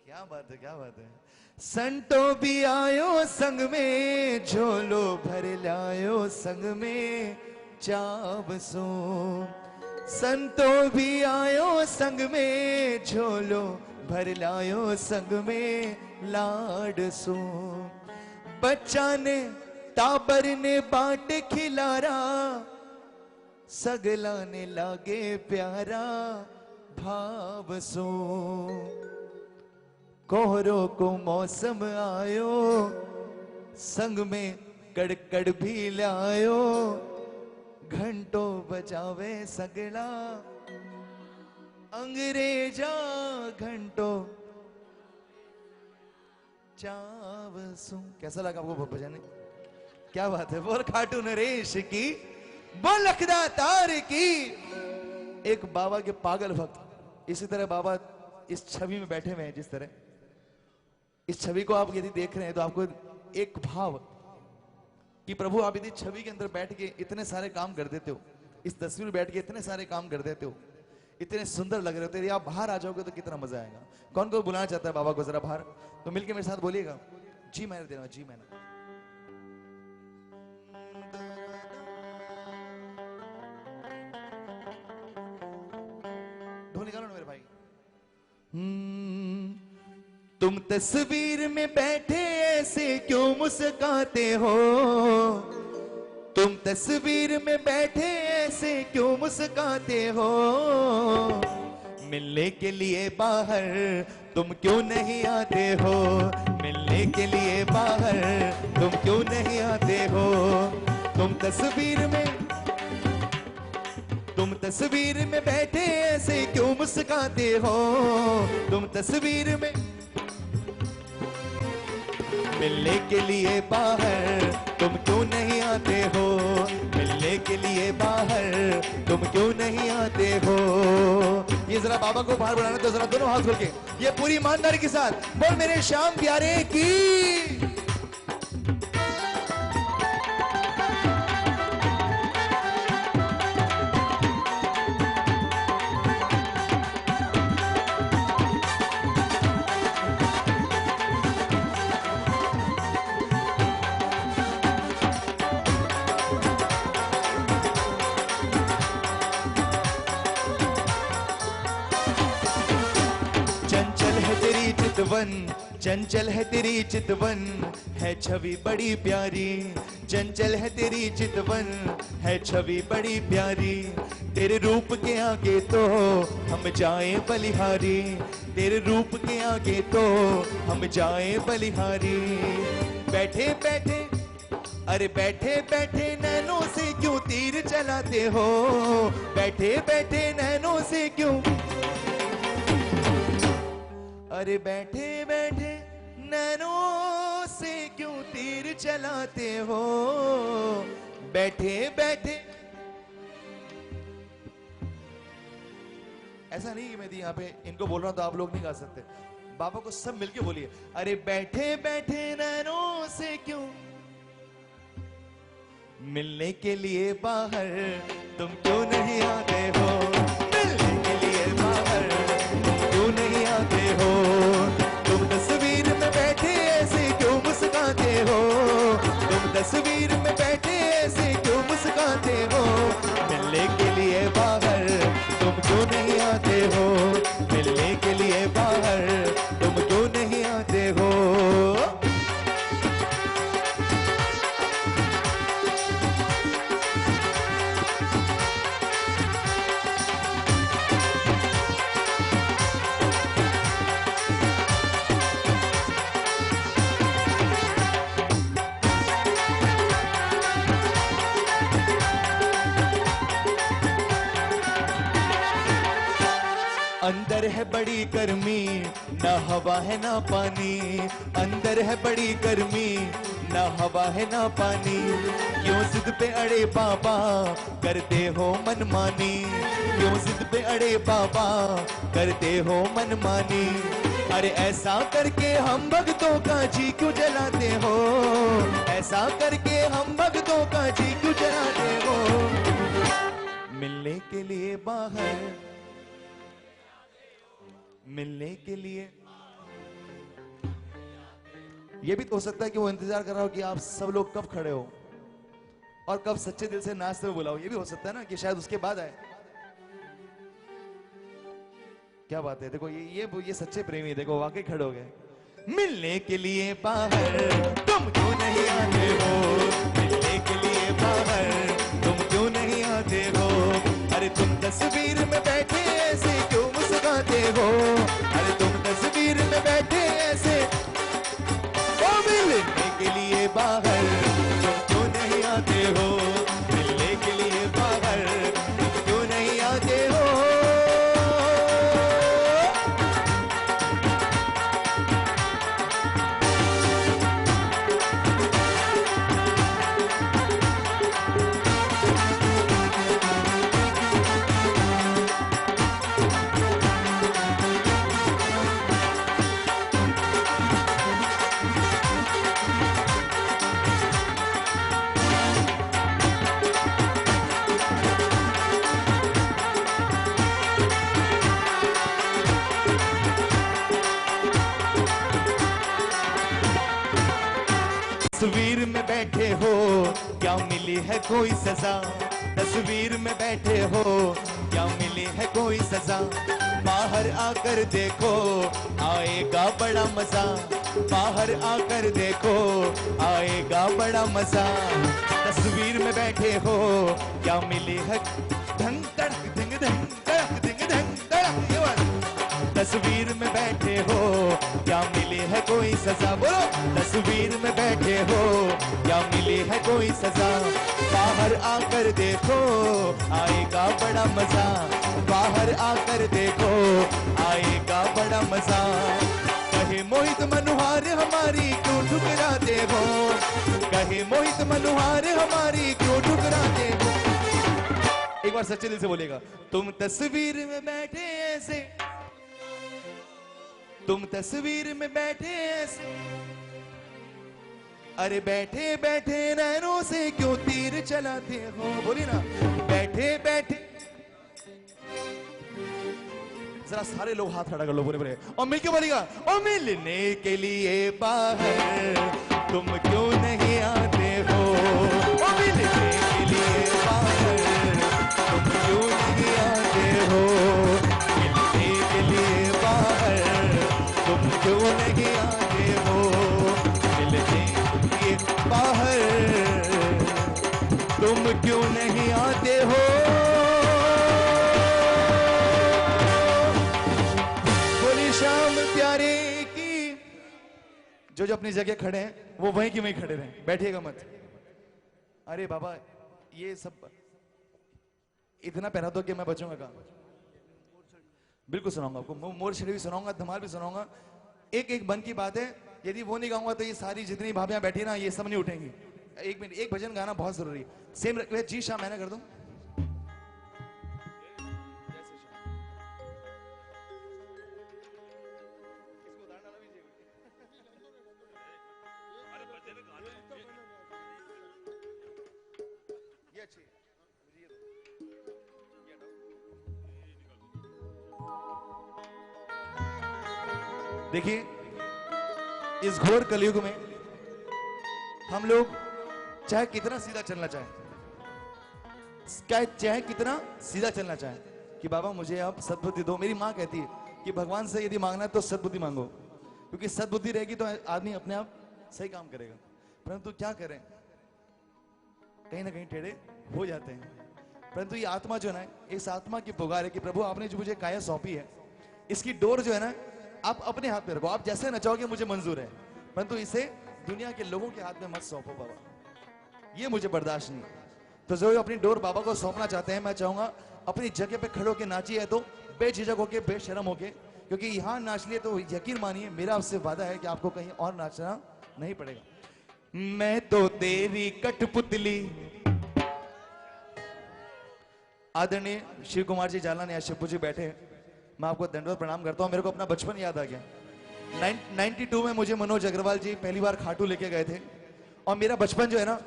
S1: क्या बात है, क्या बात है। संतो भी आयो संग में, झोलो भर लायो संग में चावसो। संतो भी आयो संग में, झोलो भर लायो संग में लाडसो। बच्चा ने टाबर ने बाट खिलारा, सगला ने लागे प्यारा भावसो। कोहरों को मौसम आयो, संग में कड़कड़ भी लायो, घंटों बजावे सगड़ा अंग्रेजा घंटों चावसू। कैसा लगा आपको बजाने? क्या बात है। बोल खाटू नरेश की, बोल लखदा तार की। एक बाबा के पागल भक्त, इसी तरह बाबा इस छवि में बैठे हुए हैं। जिस तरह इस छवि को आप यदि देख रहे हैं तो आपको एक भाव कि प्रभु आप यदि छवि के अंदर बैठ के इतने सारे काम कर देते हो, इस तस्वीर में बैठ के इतने सारे काम कर देते हो, इतने सुंदर लग रहे होते, यदि आप बाहर आ जाओगे तो कितना मजा आएगा। कौन कौन बुलाना चाहता है बाबा को जरा बाहर? तो मिलके मेरे साथ बोलिएगा, जी मैंने देना, जी मैंने। ढोल निकालो ना मेरे भाई। तुम तस्वीर में बैठे ऐसे क्यों मुस्काते हो, तुम तस्वीर में बैठे ऐसे क्यों मुस्काते हो, मिलने के लिए बाहर तुम क्यों नहीं आते हो, मिलने के लिए बाहर तुम क्यों नहीं आते हो। तुम तस्वीर में बैठे ऐसे क्यों मुस्काते हो, तुम तस्वीर में मिलने के लिए बाहर तुम क्यों नहीं आते हो, मिलने के लिए बाहर तुम क्यों नहीं आते हो। ये जरा बाबा को बाहर बुलाना तो जरा दोनों हाथ खोल के, ये पूरी ईमानदारी के साथ बोल मेरे श्याम प्यारे की। चंचल है तेरी चितवन, है छवि बड़ी प्यारी, चंचल है तेरी चितवन, है छवि बड़ी प्यारी। तेरे रूप के आगे तो हम जाएं बलिहारी, तेरे रूप के आगे तो हम जाएं बलिहारी। बैठे बैठे अरे बैठे बैठे नैनों से क्यों तीर चलाते हो, बैठे बैठे नैनों से क्यों। अरे बैठे बैठे नैनों से क्यों तीर चलाते हो, बैठे बैठे। ऐसा नहीं कि मैं यहाँ पे इनको बोल रहा हूं तो आप लोग नहीं गा सकते, बाबा को सब मिलके बोलिए। अरे बैठे बैठे नैनों से क्यों मिलने के लिए बाहर तुम क्यों नहीं आते हो, मिलने के लिए बाहर तुम क्यों नहीं आते हो, तुम तस्वीर में बैठे ऐसे क्यों मुस्कुराते हो, तुम तस्वीर में बैठे ऐसे क्यों मुस्कुराते हो, मिलने के लिए बाहर तुम क्यों नहीं आते हो, मिलने के लिए बाहर तुम क्यों नहीं आते हो। अंदर है बड़ी गर्मी ना हवा है ना पानी, अंदर है बड़ी गर्मी ना हवा है ना पानी, क्यों जिद पे अड़े बाबा करते हो मनमानी, क्यों जिद पे अड़े बाबा करते हो मनमानी, अरे ऐसा करके हम भक्तों का जी क्यों जलाते हो, ऐसा करके हम भक्तों का जी क्यों जलाते हो, मिलने के लिए बाहर मिलने के लिए। यह भी तो हो सकता है कि वो इंतजार कर रहा हो कि आप सब लोग कब खड़े हो और कब सच्चे दिल से नाचते हुए बुलाओ, ये भी हो सकता है ना कि शायद उसके बाद आए। क्या बात है, देखो ये सच्चे प्रेमी देखो वाकई खड़े हो गए। मिलने के लिए बाहर तुम क्यों नहीं आते हो, मिलने के लिए बाहर तुम क्यों नहीं आते हो, अरे तुम तस्वीर में बैठे ऐसे क्यों मुस्कुराते हो, अरे तुम तस्वीर में बैठे ऐसे, ओ मिलने के लिए बाहर तुम क्यों नहीं आते हो, मिलने के लिए बाहर तुम क्यों नहीं आते हो। तस्वीर में बैठे हो क्या मिली है कोई सजा, तस्वीर में बैठे हो क्या मिली है कोई सजा, बाहर आकर देखो आएगा बड़ा मजा, बाहर आकर देखो आएगा बड़ा मजा, तस्वीर में बैठे हो क्या मिली है धंग धड़क धिंग धंग धड़क धिंग धंग धड़क, ये बात। तस्वीर में बैठे हो क्या मिली है कोई सजा, बोलो तस्वीर में बैठे हो क्या मिली है कोई सजा, बाहर आकर देखो आएगा बड़ा मजा, बाहर आकर देखो आएगा बड़ा मजा, कहे मोहित मनोहार हमारी क्यों ठुकराते हो, कहे मोहित मनोहार हमारी क्यों ठुकराते हो। एक बार सच्चे दिल से बोलेगा, तुम तस्वीर में बैठे ऐसे, तुम तस्वीर में बैठे ऐसे, अरे बैठे बैठे नैनों से क्यों तीर चलाते हो, बोलिए ना बैठे बैठे। जरा सारे लोग हाथ खड़ा कर लो पूरे पूरे और मिलके बोलेगा, और मिलने के लिए बाहर तुम क्यों नहीं आते हो, और मिलने के लिए बाहर तुम क्यों नहीं आते हो, मिलने के लिए बाहर तुम क्यों नहीं आते हो, मिलने के बाहर तुम क्यों नहीं आते हो। बोली शाम प्यारे की। जो अपनी जगह खड़े हैं वो वहीं की वहीं खड़े रहें, बैठिएगा मत। अरे बाबा ये सब इतना पहना दो कि मैं बचूंगा कहाँ। बिल्कुल सुनाऊंगा आपको, मोर छड़ी भी सुनाऊंगा, धमाल भी सुनाऊंगा। एक एक मन की बात है, यदि वो नहीं गाऊंगा तो ये सारी जितनी भाभियां बैठी ना ये सब नहीं उठेंगी। एक मिनट, एक भजन गाना बहुत जरूरी है। सेम जी शाह मैंने कर दूं। देखिए, इस घोर कलयुग में हम लोग चाहे कितना सीधा चलना चाहें, चाहे कितना सीधा चलना चाहें कि बाबा मुझे आप सद्बुद्धि दो। मेरी माँ कहती है कि भगवान से यदि मांगना है तो सद्बुद्धि मांगो, क्योंकि सद्बुद्धि रहेगी तो आदमी अपने आप सही काम करेगा। परंतु क्या करें, कहीं ना कहीं टेढ़े हो जाते हैं। परंतु ये आत्मा जो है ना, इस आत्मा की पुकार है कि प्रभु आपने जो मुझे काया सौंपी है, इसकी डोर जो है ना आप अपने हाथ में रखो। आप जैसे नचाओगे मुझे मंजूर है, परंतु इसे दुनिया के लोगों के हाथ में मत सौंपो बाबा, ये मुझे बर्दाश्त नहीं। तो जो अपनी डोर बाबा को सौंपना चाहते हैं, मैं चाहूंगा अपनी जगह पे खड़े होकर नाचिए, है तो बेझिझक होके, बेशरम होके, क्योंकक्योंकि यहां नाच लिए तो यकीन मानिए मेरा आपसे वादा है कि आपको कहीं और नाचना नहीं पड़ेगा। मैं तो तेरी कठपुतली। आदरणीय शिव कुमार जी जालान या शिवपू जी बैठे हैं, मैं आपको दंडवत प्रणाम करता हूं। मेरे को अपना बचपन याद आ गया। 92 में मुझे मनोज अग्रवाल जी पहली बार खाटू लेके गए थे, और मेरा बचपन जो है ना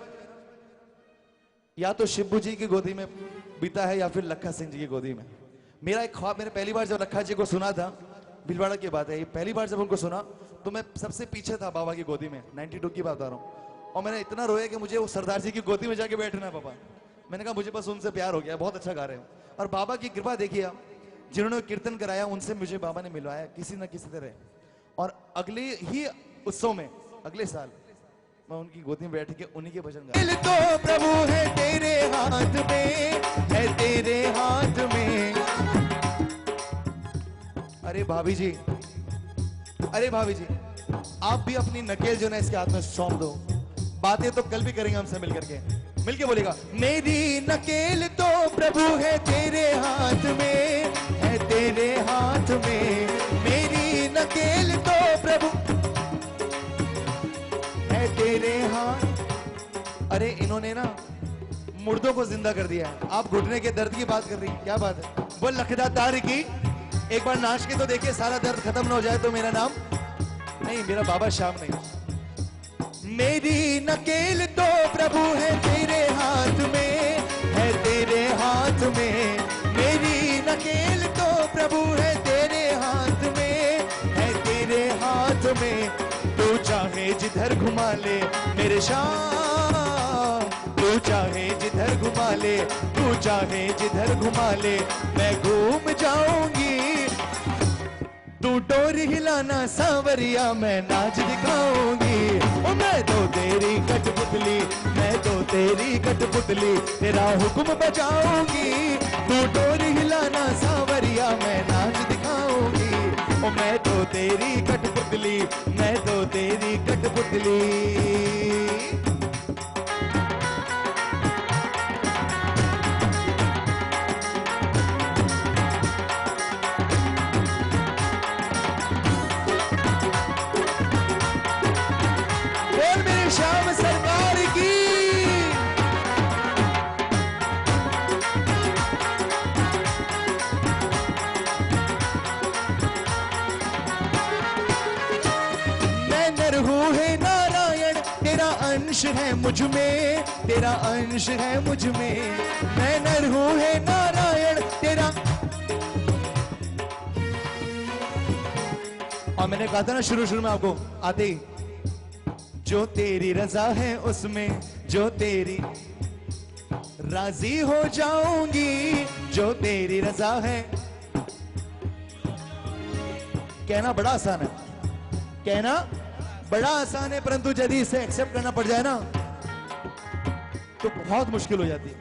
S1: या तो शिवबू जी की गोदी में बीता है या फिर लखा सिंह जी की गोदी में। मेरा एक ख्वाब, मैंने पहली बार जब लखा जी को सुना था, भीलवाड़ा की बात है, पहली बार जब उनको सुना तो मैं सबसे पीछे था बाबा की गोदी में। 92 की बात बता रहा हूँ, और मैंने इतना रोया कि मुझे वो सरदार जी की गोदी में जाके बैठना है पापा। मैंने कहा मुझे बस उनसे प्यार हो गया, बहुत अच्छा गा रहे हैं। और बाबा की कृपा देखिए आप, जिन्होंने कीर्तन कराया उनसे मुझे बाबा ने मिलवाया किसी न किसी तरह, और अगले ही उत्सव में अगले साल मैं उनकी गोदी में बैठ के उन्हीं के भजन गाया। दिल तो प्रभु है तेरे हाथ में, है तेरे हाथ में। अरे भाभी जी, अरे भाभी जी, आप भी अपनी नकेल जो है इसके हाथ में सौंप दो। बातें तो कल भी करेंगे हमसे मिलकर के, मिलके बोलेगा मेरी नकेल तो प्रभु है तेरे हाथ में, है तेरे हाथ में। मेरी नकेल तो प्रभु है तेरे हाथ। अरे इन्होंने ना मुर्दों को जिंदा कर दिया है, आप घुटने के दर्द की बात कर रही हैं, क्या बात है। वो लखदा तार की एक बार नाच के तो देखिए, सारा दर्द खत्म न हो जाए तो मेरा नाम नहीं, मेरा बाबा श्याम नहीं। मेरी नकेल तो प्रभु है तेरे हाथ में, है तेरे हाथ में। मेरी नकेल तो प्रभु है तेरे हाथ में, है तेरे हाथ में। तू चाहे जिधर घुमा ले मेरे शाम, तू चाहे जिधर घुमा ले, तू चाहे जिधर घुमा ले, मैं घूम जाऊंगी। तू डोरी हिलाना सांवरिया, मैं नाच दिखाऊंगी। ओ मैं तो तेरी कठपुतली, मैं तो तेरी कठपुतली, तेरा हुक्म बजाऊंगी। तू डोरी हिलाना सांवरिया, मैं नाच दिखाऊंगी। ओ मैं तो तेरी कठपुतली, मैं तो तेरी कठपुतली। श्याम सरकार की। मैं नर हूं है नारायण, तेरा अंश है मुझ में, तेरा अंश है मुझ में। मैं नर हूं है नारायण तेरा। और मैंने कहा था ना शुरू में आपको आते ही, जो तेरी रजा है उसमें, जो तेरी राजी हो जाऊंगी, जो तेरी रजा है। कहना बड़ा आसान है, कहना बड़ा आसान है, परंतु यदि इसे एक्सेप्ट करना पड़ जाए ना तो बहुत मुश्किल हो जाती है।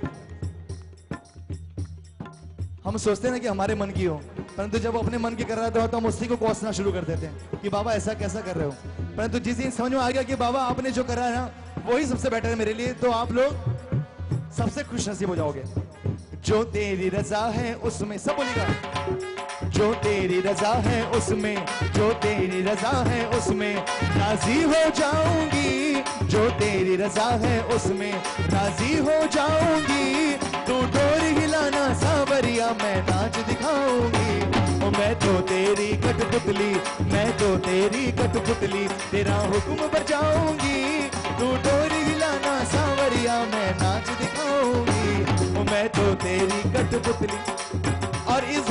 S1: हम सोचते हैं ना कि हमारे मन की हो, परंतु जब वो अपने मन की कर रहा था तो हम उसी को कोसना शुरू कर देते हैं कि बाबा ऐसा कैसा कर रहे हो। परंतु जिस दिन समझ में आ गया कि बाबा आपने जो करा है ना वही सबसे बेटर है मेरे लिए, तो आप लोग सबसे खुश नसीब हो जाओगे। जो तेरी रजा है उसमें, सब बोलेगा जो तेरी रजा है उसमें, जो तेरी रजा है उसमें राजी हो जाऊंगी, जो तेरी रजा है उसमें राजी हो जाऊंगी। तू डोर हिलाना सावरिया मैं नाच दिखाऊंगी। ओ मैं तो तेरी कठपुतली, मैं तो तेरी कठपुतली तेरा हुक्म बजाऊंगी। तू डोर हिलाना सावरिया मैं नाच दिखाऊंगी। ओ मैं तो तेरी कठपुतली। और इस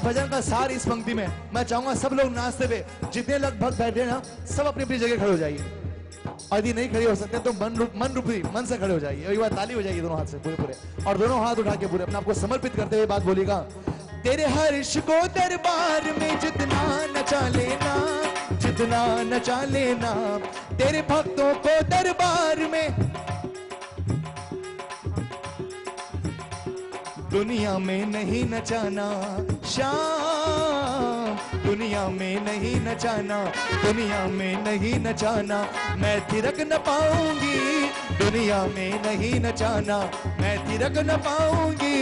S1: भजन का सार इस पंक्ति में मैं चाहूंगा सब लोग नाचते हुए, जितने लगभग बैठे ना सब अपनी अपनी जगह खड़े हो जाइए। और यदि नहीं खड़े हो सकते तो मन से खड़े हो जाइए। एक बार ताली हो जाएगी दोनों हाथ से पूरे पूरे, और दोनों हाथ उठा के पूरे अपने आपको समर्पित करते हुए बात बोलिएगा। तेरे हर्ष को दरबार में जितना नचा लेना, जितना नचा लेना, तेरे भक्तों को दरबार में दुनिया में नहीं नचाना श्याम, दुनिया में नहीं नचाना, दुनिया में नहीं नचाना मैं थिरक न पाऊंगी। दुनिया में नहीं नचाना मैं थिरक न पाऊंगी।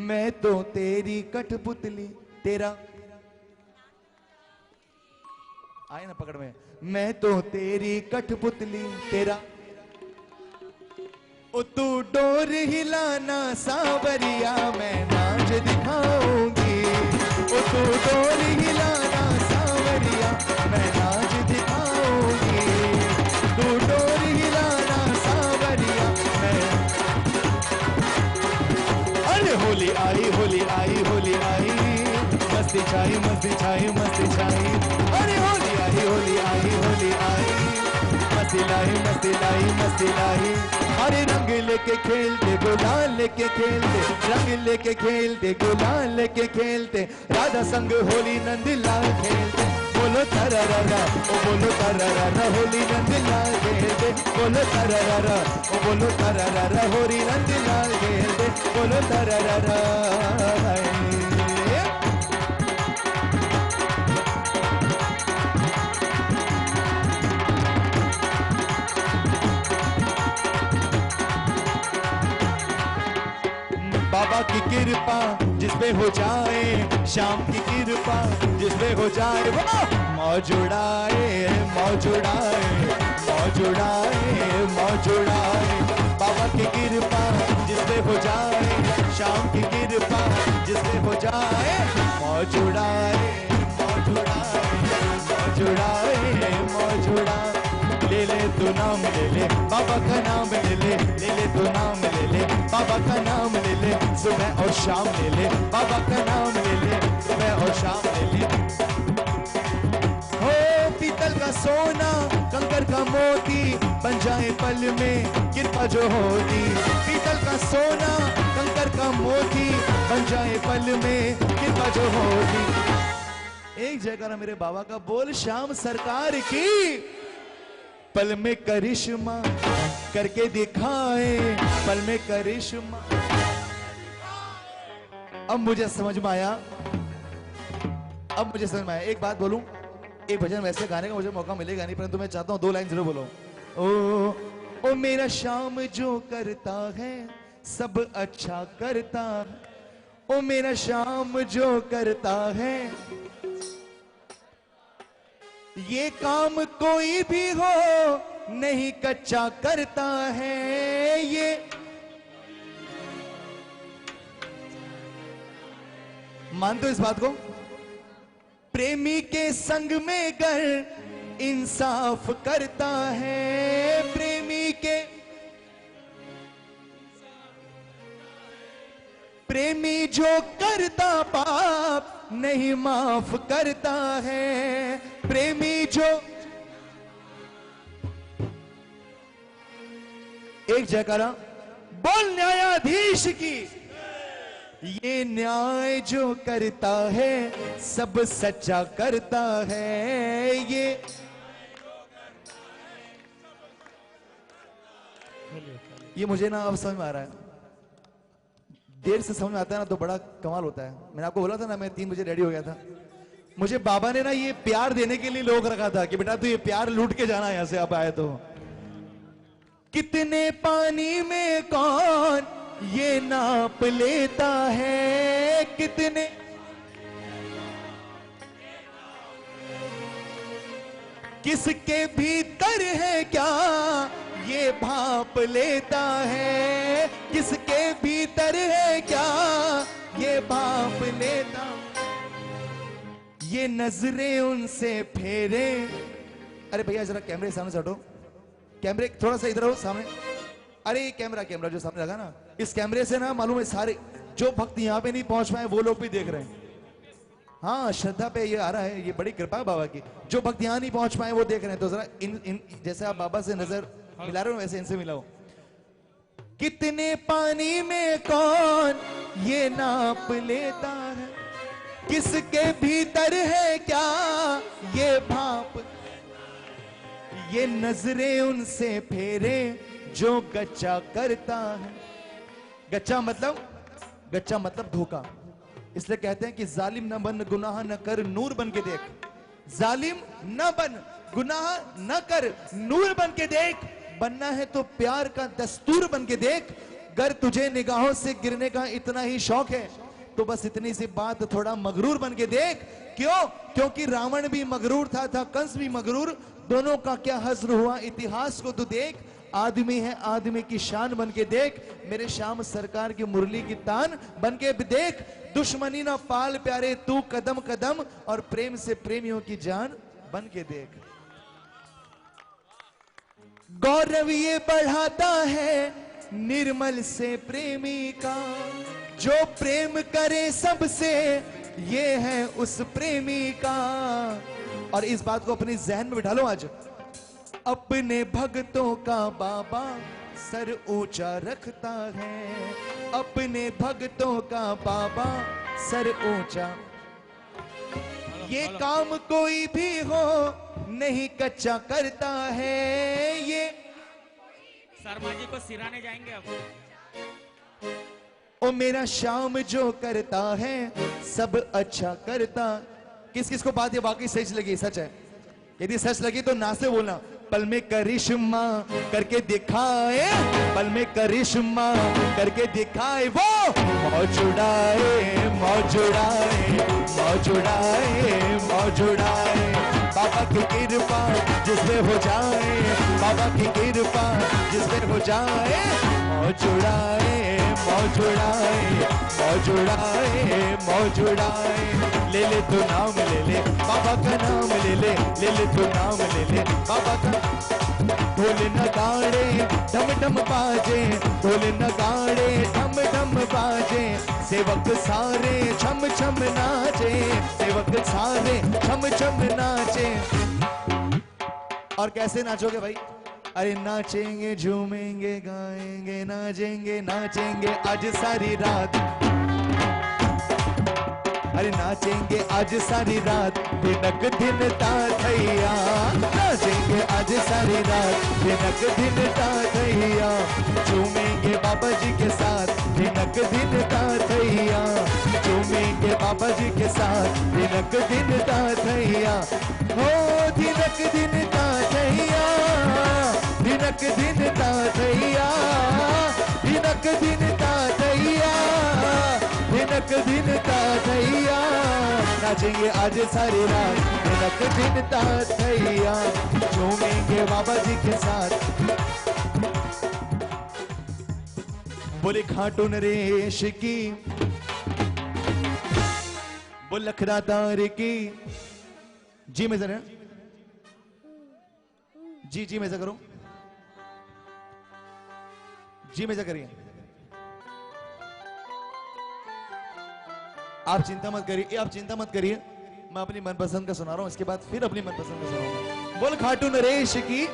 S1: मैं तो तेरी कठपुतली तेरा, आए ना पकड़ में, मैं तो तेरी कठपुतली तेरा। ओ तू डोर हिलाना सावरिया मैं नाच दिखाऊंगी। ओ तू डोर हिलाना सावरिया मैं नाच दिखाऊंगी। तू डोर हिलाना सावरिया मैं। अरे होली आई, होली आई, होली आई, मस्ती छाई, मस्ती छाई, मस्ती छाई। अरे होली आई, होली आई, होली आई, मस्ती लाई, मस्ती लाई, मस्ती लाई। अरे रंग लेके खेलते, गुलाल लेके खेलते, रंग लेके खेलते, गुलाल लेके खेलते, राधा संग होली नंदलाल खेलते। बोलो तरररा, ओ बोलो तरररा, होली नंदलाल खेलते। बोलो तरररा, ओ बोलो तरररा, होली नंदलाल खेलते। बोलो तरररा। बाबा की कृपा जिसपे हो जाए, शाम की कृपा जिसपे हो जाए, वो मौज उड़ाए, मौज उड़ाए, मौज उड़ाए, मौज उड़ाए। बाबा की कृपा जिसपे हो जाए, शाम की कृपा जिसपे हो जाए, मौज उड़ाए, मौज उड़ाए, मौज उड़ाए, मौज उड़ाए। ले ले तू नाम ले ले, बाबा का नाम ले ले, ले ले तू नाम ले ले, बाबा का नाम ले ले, सुबह और शाम ले ले, बाबा का नाम ले ले, सुबह और शाम ले ले। हो पीतल का सोना, कंकर का मोती बन जाए पल में कृपा जो होती। पीतल का सोना, कंकर का मोती बन जाए पल में कृपा जो होती। एक जयकारा मेरे बाबा का बोल श्याम सरकार की। पल में करिश्मा करके दिखाए, पल में करिश्मा। अब मुझे समझ में आया, अब मुझे समझ में आया। एक बात बोलूं, एक भजन वैसे गाने का मुझे मौका मिलेगा नहीं, परंतु मैं चाहता हूं 2 लाइन जरूर बोलो। ओ मेरा श्याम जो करता है सब अच्छा करता है। ओ मेरा श्याम जो करता है ये काम कोई भी हो नहीं कच्चा करता है। ये मानते हो इस बात को? प्रेमी के संग में कर इंसाफ करता है। प्रेमी के, प्रेमी जो करता पाप नहीं माफ करता है। प्रेमी जो, एक जयकारा बोल न्यायाधीश की। ये न्याय जो करता है सब सच्चा करता है। ये मुझे ना अब समझ में आ रहा है। देर से समझ में आता है ना तो बड़ा कमाल होता है। मैंने आपको बोला था ना मैं 3 बजे रेडी हो गया था। मुझे बाबा ने ना ये प्यार देने के लिए लोग रखा था कि बेटा तू ये प्यार लूट के जाना यहां से आप आए तो। कितने पानी में कौन ये नाप लेता है कितने, किसके भीतर है क्या ये भाप लेता है, किसके भीतर है क्या ये भाप लेता, ये नजरें उनसे फेरे। अरे भैया जरा कैमरे सामने से हटो, कैमरे थोड़ा सा इधर हो सामने। अरे कैमरा जो सामने लगा ना, इस कैमरे से ना मालूम है सारे जो भक्त यहाँ पे नहीं पहुंच पाए वो लोग भी देख रहे हैं। हाँ श्रद्धा पे ये आ रहा है, ये बड़ी कृपा है बाबा की। जो भक्त यहाँ नहीं पहुंच पाए वो देख रहे हैं, तो जरा इन जैसे आप बाबा से नजर मिला रहे हो वैसे इनसे मिलाओ। कितने पानी में कौन ये नाप लेता है, किसके भीतर है क्या ये भाप, ये नजरें उनसे फेरे जो गच्चा करता है। गच्चा मतलब धोखा। इसलिए कहते हैं कि जालिम न बन गुनाह न कर नूर बन के देख, जालिम न बन गुनाह न कर नूर बन के देख, बनना है तो प्यार का दस्तूर बन के देख। गर तुझे निगाहों से गिरने का इतना ही शौक है तो बस इतनी सी बात थोड़ा मगरूर बन के देख। क्यों? क्योंकि रावण भी मगरूर था कंस भी मगरूर, दोनों का क्या हश्र हुआ इतिहास को तू देख। आदमी है आदमी की शान बन के देख, मेरे श्याम सरकार की मुरली की तान बन के देख। दुश्मनी ना पाल प्यारे तू कदम कदम, और प्रेम से प्रेमियों की जान बन के देख। गौरव ये बढ़ाता है निर्मल से प्रेमी का, जो प्रेम करे सबसे ये है उस प्रेमी का। और इस बात को अपनी जहन में बिठा लो आज, अपने भक्तों का बाबा सर ऊंचा रखता है, अपने भक्तों का बाबा सर ऊंचा। ये काम कोई भी हो नहीं कच्चा करता है, ये
S2: शर्मा जी को सिराने जाएंगे अब।
S1: ओ मेरा श्याम जो करता है सब अच्छा करता। किस किस को बात ये वाकई सच लगी? सच है, यदि सच लगी तो ना से बोलना। पल में करिश्मा करके दिखाए, पल में करिश्मा करके दिखाए, वो मौज उड़ाए मौज उड़ाए मौज उड़ाए मौज उड़ाए। बाबा की कृपा जिसपे हो जाए, बाबा की कृपा जिसपे हो जाए, मौज उड़ाए मौज उड़ाए मौज उड़ाए मौज उड़ाए। ले ले तो नाम ले ले बाबा का नाम ले ले, ले ले तो नाम ले ले बाबा का। ढोल नगाड़े ढम ढम बाजे, ढोल नगाड़े ढम ढम बाजे, सेवक सारे छम छम नाचे, सेवक सारे छम छम नाचे। और कैसे नाचोगे भाई? अरे नाचेंगे झूमेंगे गाएंगे नाचेंगे नाचेंगे आज सारी रात, अरे नाचेंगे आज सारी रात दिनक दिन ताथैया, नाचेंगे आज सारी रात दिनक दिन ताथैया। झूमेंगे बाबा जी के साथ दिनक दिन ताथैया, झूमेंगे बाबा जी के साथ दिनक दिन ताथैया। हो दिनक दिन ताथैया, दिनक दिन ताथैया, दिनक दिन ताथैया, दिनक दिन ताथैया। नाचेंगे आज सारी रात दिनक दिन ताथैया, झूमेंगे बाबा जी के साथ। बोले खाटू नरेश की, बोल लखरादार की। जी में जरा जी में से करो, जी में से करिए। आप चिंता मत करिए, आप चिंता मत करिए, मैं अपनी मनपसंद का सुना रहा हूं, इसके बाद फिर अपनी मनपसंद का सुनाऊंगा। बोल खाटू नरेश की।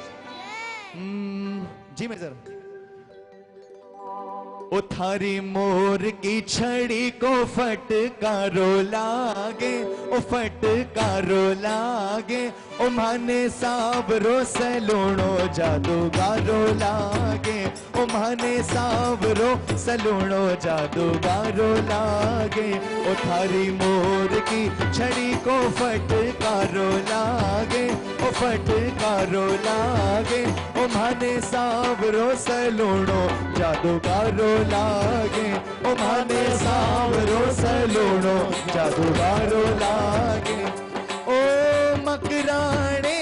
S1: जी मेजर। ओ थारी मोर की छड़ी को फटकारो लागे, ओ फटकारो लागे, ओ माने साबरो सलूणो जादूगारो लागे, ओ माने साबरो सलूणो जादूगारो लागे। ओ थारी मोर की छड़ी को फटकारो लागे, ओ फटकारो लागे, ओ माने सांवरो सलूणो जादूगारो लागे, ओ माने सांवरो सलूणो जादूगारो लागे। ओ मकराने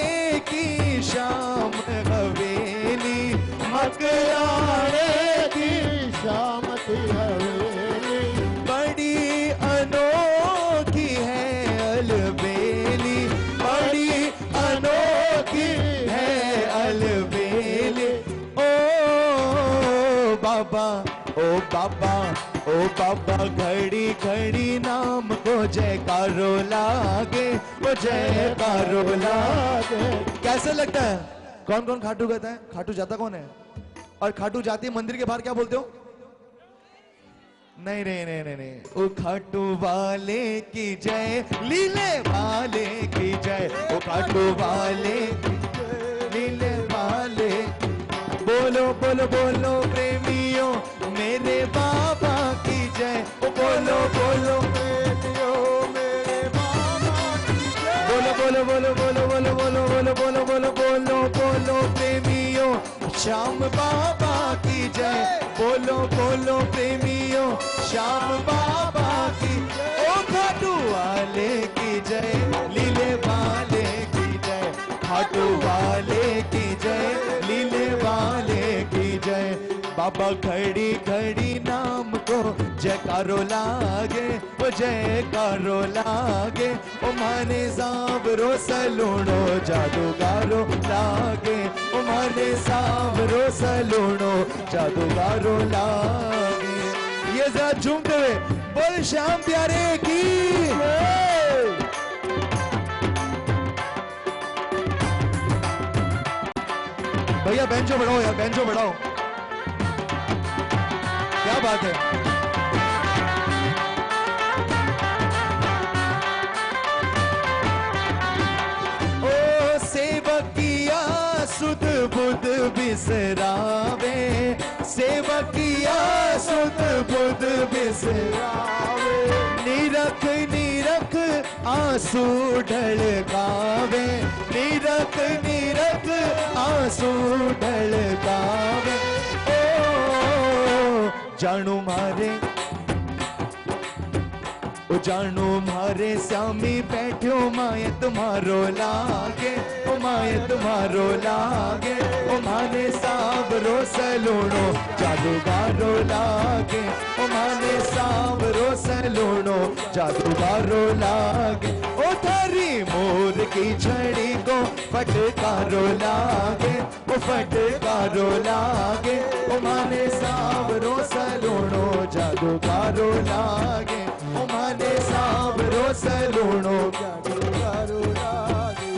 S1: की शाम हवेली, मकराने की
S3: शाम की हवेली,
S1: बड़ी अनोखी है अलबेली, बड़ी अनोखी है अलबेली। ओ बाबा, ओ बाबा, ओ बाबा, घड़ी घड़ी नाम को जयकारो लागे, वो जयकारो लागे। कैसे लगता है? कौन कौन खाटू कहता है? खाटू जाता कौन है? और खाटू जाती मंदिर के बाहर क्या बोलते हो? नहीं नहीं नहीं नहीं नहीं, ओ खाटू वाले की जय, लीले वाले की जय, ओ खाटू वाले की जय, लीले वाले। बोलो बोलो बोलो प्रेमियों, मेरे बाबा की जय, ओ बोलो बोलो
S3: प्रेमियों मेरे बाबा की जय।
S1: बोलो बोलो बोलो बोलो बोलो बोलो बोलो बोलो बोलो बोलो बोलो प्रेमियों, श्याम बाबा की जय, बोलो बोलो प्रेमियों, श्याम बाबा की। ओ खाटू वाले की जय, लीले वाले की जय, खाटू वाले की जय, लीले वाले की जय। बाबा घड़ी घड़ी नाम को जयकारो लागे, वो जयकारो लागे, ओ माने सांवरो सलूणो जादूगारो लागे, ओ माने सांवरो सलूणो जादूगारो लागे। ये जरा झूमते हुए बोल श्याम प्यारे की जय। भैया बेंचो बढ़ाओ यार, बेंचो बढ़ाओ, क्या बात है। ओ सेवकिया सुध बुध बिसरावे, सेवकिया सुध बुध बिसरावे, निरख निरख आंसू ढलकावे, निरख निरख आंसू ढलकावे। जानू मारे, ओ जानू मारे श्यामी बैठो माए तुम्हारो लागे, ओ माए तुम्हारो लागे, ओ माने सांवरो सलूणो जादूगारो लागे, ओ माने सांवरो सलूणो जादूगारो लागे। ओ थारी मोर की छड़ी को फटकारो लागे, ओ फटकारो लागे, ओ माने सांवरो सलूणो जादूगारो लागे, ओ माने सांवरो सलूणो जादूगारो लागे।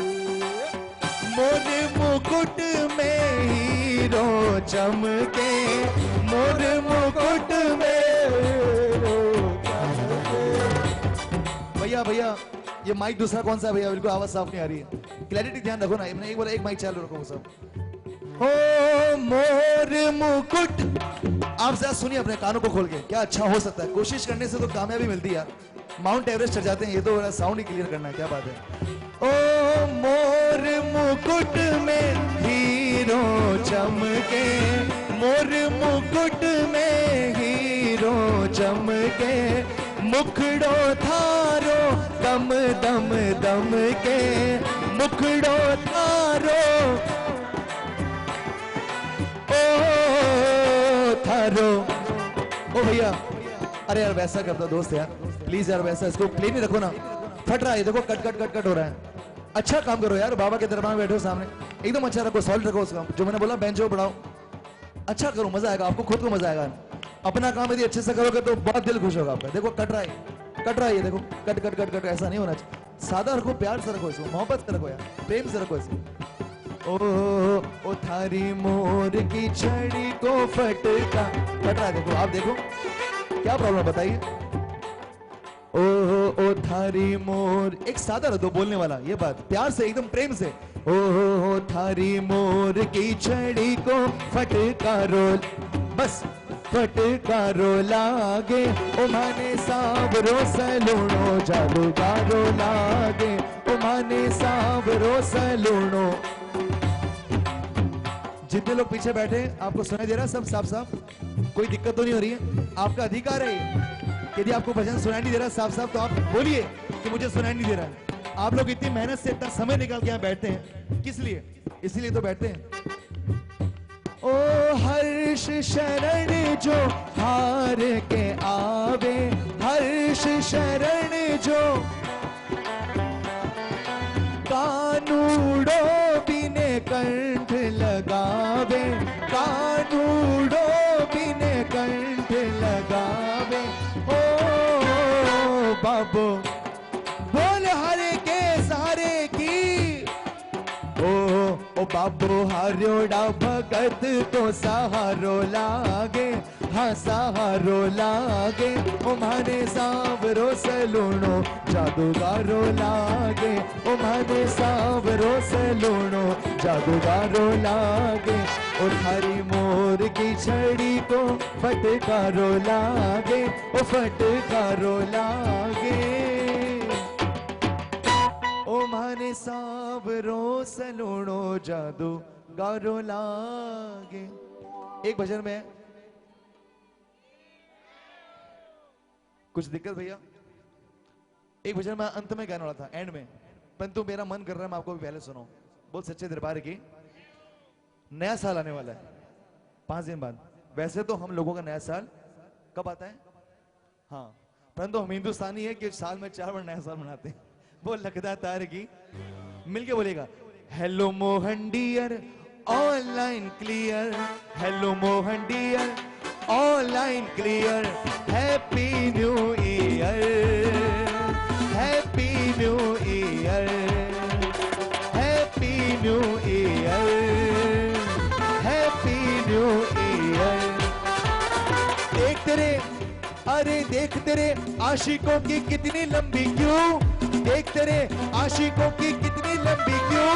S1: मोर मुकुट में हीरो चमके, मोर मुकुट में हीरो चमके। भैया भैया ये माइक दूसरा कौन सा है भैया? बिल्कुल आवाज साफ नहीं आ रही है, क्लैरिटी ध्यान रखो ना। एक बोला एक माइक चालू रखो सब। ओ मोर मुकुट, आप जरा सुनिए अपने कानों को खोल के, क्या अच्छा हो सकता है। कोशिश करने से तो कामयाबी मिलती है यार, माउंट एवरेस्ट चढ़ जाते हैं, ये तो साउंड ही क्लियर करना है, क्या बात है। ओ मोर मुकुट में हीरो चमके, मोर मुकुट में हीरो चमके, मुखड़ो थारो दम दम दम के, मुखड़ो थारो ओ थारो। ओ भैया अरे यार वैसा करता दोस्त यार, प्लीज यार वैसा, इसको प्लेन ही रखो ना, फट रहा है देखो, कट कट कट कट हो रहा है। अच्छा काम करो यार, बाबा के दरबार में बैठो सामने, एकदम अच्छा रखो, सॉल्ट रखो उसका, जो मैंने बोला बेंचो बढ़ाओ, अच्छा करो, मजा आएगा आपको, खुद को मजा आएगा। अपना काम यदि अच्छे से करोगे तो बहुत दिल खुश होगा आपका। देखो कट रहा है, कट रहा है ये देखो, कट कट कट कट, ऐसा नहीं होना चाहिए, सादा रखो, प्यार से रखो इसको, मोहब्बत से रखो यार, प्रेम से रखो इसको। ओ थारी मोर की छड़ी को फटका, फट रहा है देखो, आप देखो क्या प्रॉब्लम बताइए। ओ थारी मोर, एक सादा रख दो बोलने वाला, ये बात प्यार से एकदम प्रेम से। ओ थारी मोर की छड़ी को फटकारो, बस फटकारो लागे, ओ माने सांवरो सलूणो जादूगारो लागे, ओ माने सांवरो सलूणो। जितने लोग पीछे बैठे हैं, आपको सुनाई दे रहा है सब साफ साफ? कोई दिक्कत तो नहीं हो रही है? आपका अधिकार है ये। यदि आपको भजन सुनाई नहीं दे रहा साफ साफ तो आप बोलिए कि मुझे सुनाई नहीं दे रहा है। आप लोग इतनी मेहनत से इतना समय निकाल के यहाँ बैठते हैं, किस लिए? इसीलिए तो बैठते हैं। ओ हर्ष शरण जो हार के आवे, हर्ष शरण जो कानूड़ो बिने कंठ लगावे, कानूड़ो बिने कंठ लगावे। ओ बाबो बोल हरे के सहारे की, ओ बाबो हरियोड़ा भगत को सहारो लागे, हाँ सहारो लागे। ओ माने सांवरो सलूणो जादूगारो लागे, ओ माने सांवरो सलूणो जादूगारो लागे। ओ थारी मोर की छड़ी को फटकारो लागे, ओ फटकारो लागे। ओ माने सांवरो सलूणो जादूगारो लागे। एक भजन में कुछ दिक्कत भैया? एक भजन मैं अंत में गाने वाला था, एंड में, परंतु मेरा मन कर रहा है मैं आपको भी पहले सुनाऊं। बोल सच्चे दरबार की। नया साल आने वाला है 5 दिन बाद। वैसे तो हम लोगों का नया साल कब आता है? हाँ, परंतु हम हिंदुस्तानी है कि साल में 4 बार नया साल मनाते हैं। वो लखदा तार की मिलके बोलेगा, hello Mohan dear online clear, hello Mohan dear online clear, happy new year, happy new year, happy new year, happy new year. देख तेरे, अरे देख तेरे आशिकों की कितनी लंबी क्यों, देख तेरे आशिकों की कितनी लंबी क्यों,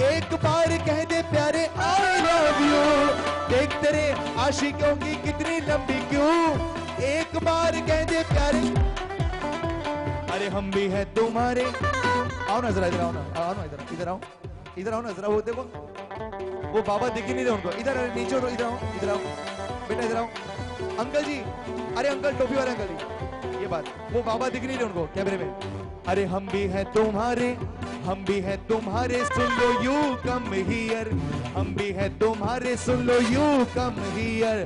S1: एक बार कह दे प्यारे आई लव यू। देख तेरे आशिकों की कितनी लंबी क्यों, एक बार कह दे प्यारे। अरे हम भी हैं तुम्हारे। आओ ना जरा, इधर आओ ना, आओ ना इधर, इधर आओ, इधर आओ ना जरा। वो देखो वो बाबा दिख ही नहीं रहे उनको। इधर नीचे उतरो, इधर आओ, इधर आओ बेटा, इधर आओ। अंकल जी, अरे अंकल टोपी वाले अंकल जी, ये बात, वो बाबा दिख नहीं रहे उनको कैमरे में। अरे हम भी हैं तुम्हारे, हम भी हैं तुम्हारे, सुन लो यू कम हियर, हम भी हैं तुम्हारे, सुन लो you come here.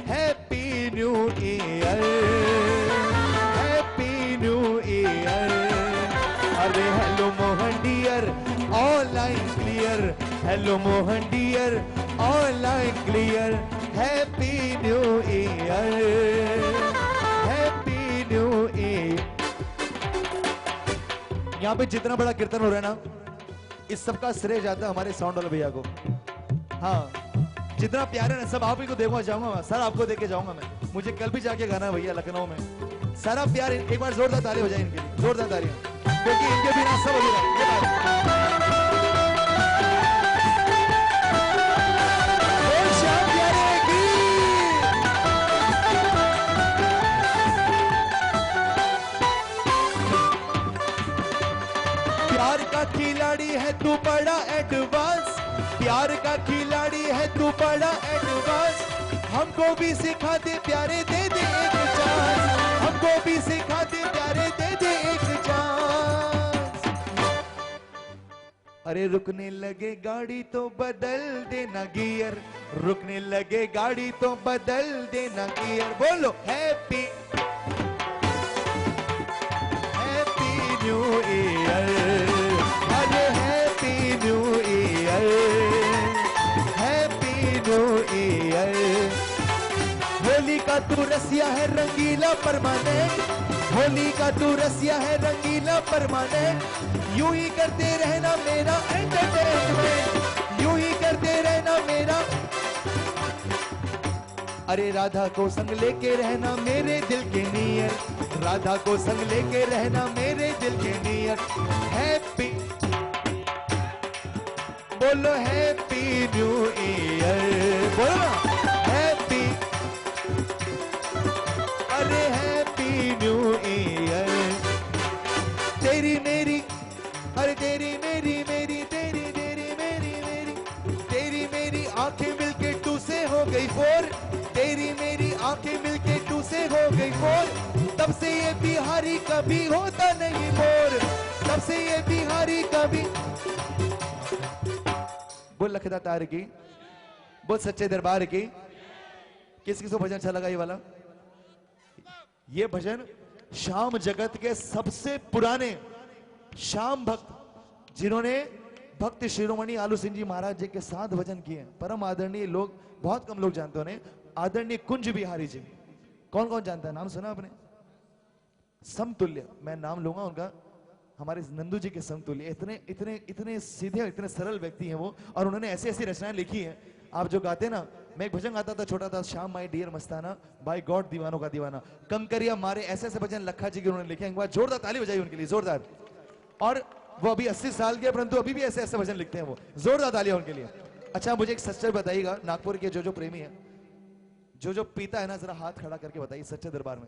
S1: Happy new year, happy new year. अरे hello Mohan dear online clear, hello Mohan dear online clear, happy new year, happy new year. यहाँ पे जितना बड़ा कीर्तन हो रहा है ना, इस सब का श्रेय जाता है हमारे साउंड वाले भैया को। हाँ, जितना प्यारे ना सब आप ही को देखना चाहूंगा मैं, सर आपको देख के जाऊंगा मैं। मुझे कल भी जाके गाना है भैया लखनऊ में। सारा प्यार, एक बार जोरदार ताली हो जाए इनके लिए, जोरदार ताली, क्योंकि इनके बिना सब अधूरा। प्यार का खिलाड़ी है तू बड़ा एडवांस, प्यार का खिलाड़ी है तू बड़ा एडवांस। हमको भी सिखा दे प्यारे, दे दे एक चांस, हमको भी सिखा दे प्यारे, दे दे एक चांस। अरे रुकने लगे गाड़ी तो बदल देना गियर, रुकने लगे गाड़ी तो बदल देना गियर। बोलो हैप्पी, हैप्पी न्यू ईयर, अरे happy new year, happy new year. Holi का तू रसिया है रंगीला परमानेंट, होली का तू रसिया है रंगीला परमानेंट। यूं ही करते रहना मेरा एंटरटेनमेंट, यूं ही करते रहना मेरा। अरे राधा को संग लेके रहना मेरे दिल के नियर, राधा को संग लेके रहना मेरे दिल के नियर। हैप्पी, बोलो हैप्पी न्यू ईयर, बोलो ना हैप्पी, अरे हैप्पी न्यू ईयर। तेरी मेरी, अरे तेरी मेरी, मेरी तेरी, तेरी मेरी, मेरी तेरी मेरी आंखें मिलती फोर, तेरी मेरी आंखें मिलके टू से हो गई फोर, तब से ये बिहारी कभी होता नहीं बोर, तब से ये बिहारी कभी। बोल लखदा तार की, बोल सच्चे दरबार की। किस किस को भजन अच्छा लगा ये वाला? ये भजन श्याम जगत के सबसे पुराने श्याम भक्त, जिन्होंने भक्त शिरोमणि आलू सिंह जी महाराज जी के साथ भजन किए, परम आदरणीय लोग, बहुत कम लोग जानते हैं, आदरणीय कुंज बिहारी जी। कौन कौन जानता है? नाम सुना आपने? समतुल्य, मैं नाम लूंगा उनका, हमारे नंदू जी के समतुल्य। इतने इतने इतने सीधे, इतने सरल व्यक्ति हैं वो, और उन्होंने ऐसी ऐसी रचनाएं लिखी हैं। आप जो गाते ना, मैं एक भजन गाता था छोटा था, श्याम माई डियर मस्ताना, बाय गॉड दीवानों का दीवाना, कंकरिया मारे, ऐसे ऐसे भजन लखा जी के उन्होंने लिखे। एक बार जोरदार ताली बजाई उनके लिए, जोरदार। और वो अभी 80 साल के, परंतु अभी भी ऐसे ऐसे भजन लिखते हैं वो, जोरदार तालियां उनके लिए। अच्छा, मुझे एक सच्चाई बताइएगा, नागपुर के जो जो प्रेमी है, जो जो पीता है ना, जरा हाथ खड़ा करके बताइए सच्चे दरबार में।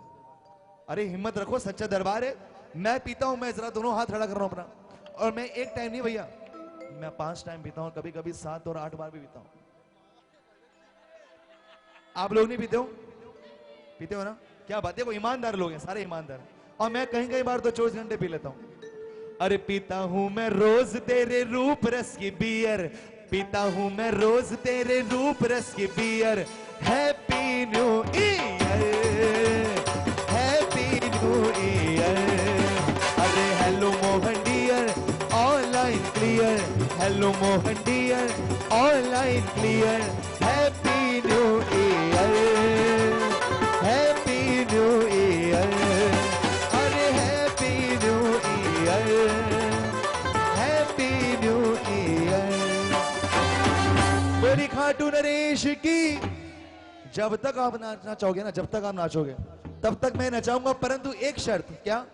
S1: अरे हिम्मत रखो, सच्चा दरबार है। मैं पीता हूं, मैं जरा दोनों हाथ खड़ा कर रहा हूं अपना। और मैं एक टाइम नहीं भैया, मैं 5 टाइम पीता हूं, कभी कभी 7 और 8 बार भी पीता हूं। आप लोग नहीं पीते हो? पीते हो ना? क्या बात है, वो ईमानदार लोग हैं, सारे ईमानदार। और मैं कहीं कहीं बार तो 24 घंटे पी लेता हूं। अरे पीता हूं मैं रोज तेरे रूप रस की बियर, पीता हूं मैं रोज तेरे रूप रस की बियर। Happy new year, happy new year. अरे hello Mohan dear, online clear, hello Mohan dear, online clear. Happy new year, happy new year. अरे happy new year, happy new year. बोली खाटू नरेश की। जब तक आप नाचना चाहोगे ना, जब तक आप नाचोगे तब तक मैं नचाऊंगा, परंतु एक शर्त। क्या?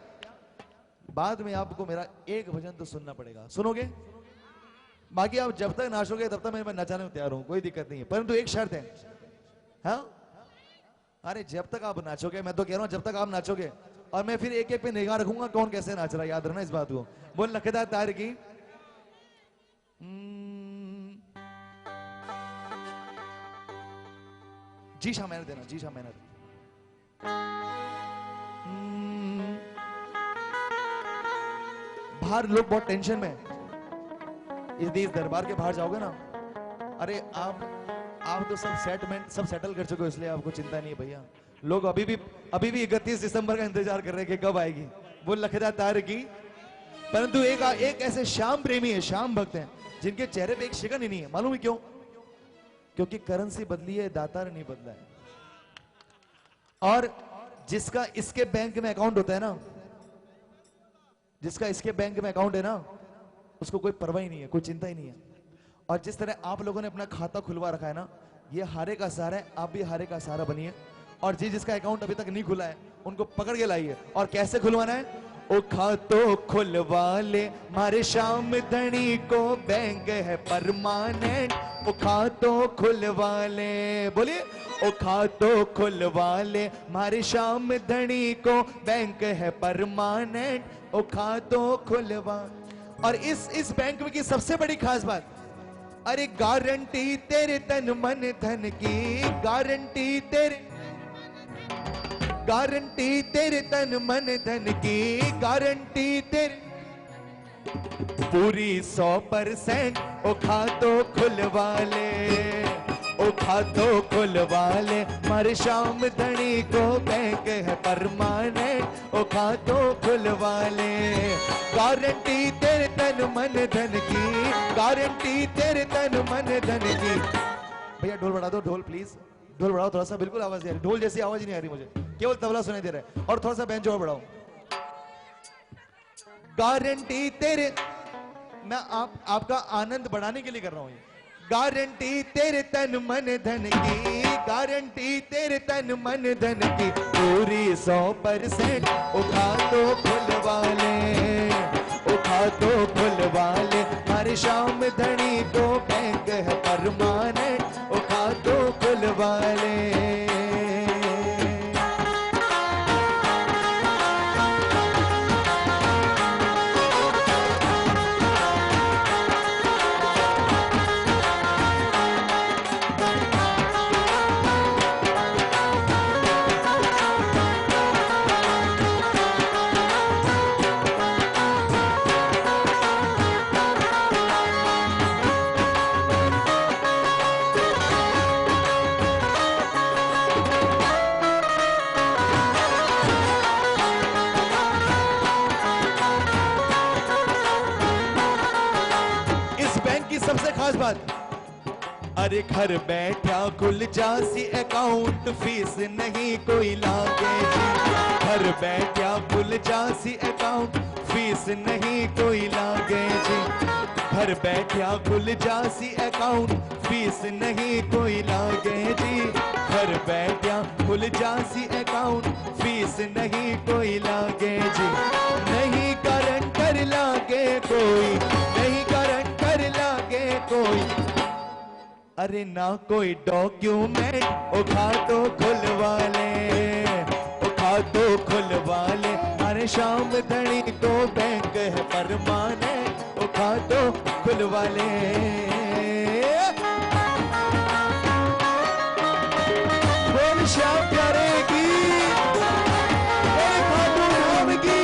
S1: बाद में आपको मेरा एक भजन तो सुनना पड़ेगा। सुनोगे? बाकी आप जब तक नाचोगे तब तक मैं नचाने में तैयार हूं, कोई दिक्कत नहीं है, परंतु एक शर्त है। हाँ? अरे जब तक आप नाचोगे, मैं तो कह रहा हूं जब तक आप नाचोगे, और मैं फिर एक एक पे निगाह रखूंगा कौन कैसे नाच रहा है, याद रखना इस बात को। बोल लखदा तार की। जी शाह मेहनत देना, जी शाह मेहनत। बाहर लोग बहुत टेंशन में, इस दरबार के बाहर जाओगे ना, अरे आप तो सब सेटल कर चुके हो, इसलिए आपको चिंता नहीं है भैया। लोग अभी भी 31 दिसंबर का इंतजार कर रहे हैं कि कब आएगी। वो लखदा तार की। परंतु एक ऐसे श्याम प्रेमी है, श्याम भक्त हैं, जिनके चेहरे पे एक शिकन ही नहीं है। मालूम है क्यों? क्योंकि करेंसी बदली है, दातार नहीं बदला है। और जिसका इसके बैंक में अकाउंट होता है ना, जिसका इसके बैंक में अकाउंट है ना, उसको कोई परवाह ही नहीं है, कोई चिंता ही नहीं है। और जिस तरह आप लोगों ने अपना खाता खुलवा रखा है ना, ये हारे का सहारा है, आप भी हारे का सहारा बनिए। और जिसका अकाउंट अभी तक नहीं खुला है, उनको पकड़ के लाइए। और कैसे खुलवाना है? ओ खातो खुलवा ले मारे श्याम धनी को, बैंक है परमानेंट। ओ खातो खुलवा ले, बोलिए, ओ खातो खुलवा ले मारे श्याम धनी को, बैंक है परमानेंट। ओ खातो खुलवा। और इस बैंक में की सबसे बड़ी खास बात, अरे गारंटी तेरे तन मन धन की, गारंटी तेरे तन मन धन की, गारंटी तेरे पूरी 100%। ओ खातो खुलवा ले, ओ खातो खुलवा ले मारे श्याम धनी को, बैंक है परमानेंट। ओ खातो खुलवा ले, गारंटी तेरे तन मन धन की, गारंटी तेरे तन मन धन की। भैया ढोल बढ़ा दो, ढोल प्लीज, ढोल बढ़ाओ थोड़ा सा, बिल्कुल आवाज नहीं आ रही, ढोल जैसी आवाज नहीं आ रही मुझे, केवल तबला सुनाई दे रहा है। और थोड़ा सा बेंच और बढ़ाओ। गारंटी तेरे, मैं आपका आनंद बढ़ाने के लिए कर रहा हूं ये। गारंटी तेरे तन मन धन की, गारंटी तेरे तन मन धन की, पूरी 100%। उठा तो खुलवा ले, उठा तो खुलवा ले हमारे श्याम धनी को, बैंक है परमानेंट। उठा तो खुलवा ले। सबसे खास बात, अरे घर बैठा खुल जासी अकाउंट, फीस नहीं कोई लागे जी। घर बैठा खुल जासी अकाउंट, फीस नहीं कोई लागे जी। घर बैठा खुल जासी अकाउंट, फीस नहीं कोई लागे जी। घर बैठा खुल जासी अकाउंट, फीस नहीं कोई लागे जी। नहीं करंट कर लागे कोई, नहीं करंट कर लागे कोई, अरे ना कोई डॉक्यूमेंट, ओ खातो खुलवा ले, ओ खातो खुलवा ले। अरे शाम धनी को बैंक है परमानेंट, ओ खातो खुलवा ले। बोल शाम करेगी, बोल खातू नाम की।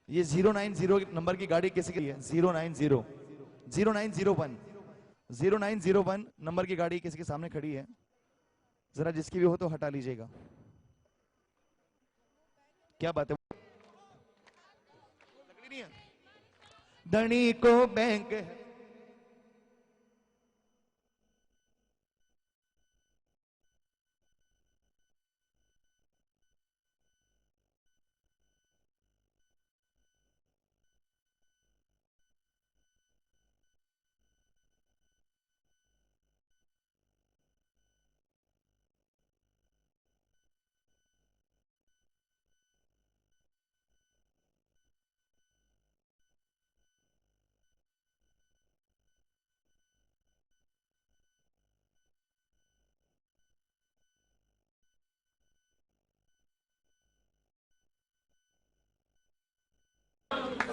S1: ये 090 नंबर की गाड़ी किसी के लिए? 090 0901 0901 नंबर की गाड़ी किसी के सामने खड़ी है, जरा जिसकी भी हो तो हटा लीजिएगा। क्या बात है? लकड़ी नहीं है? धनी को बैंक है।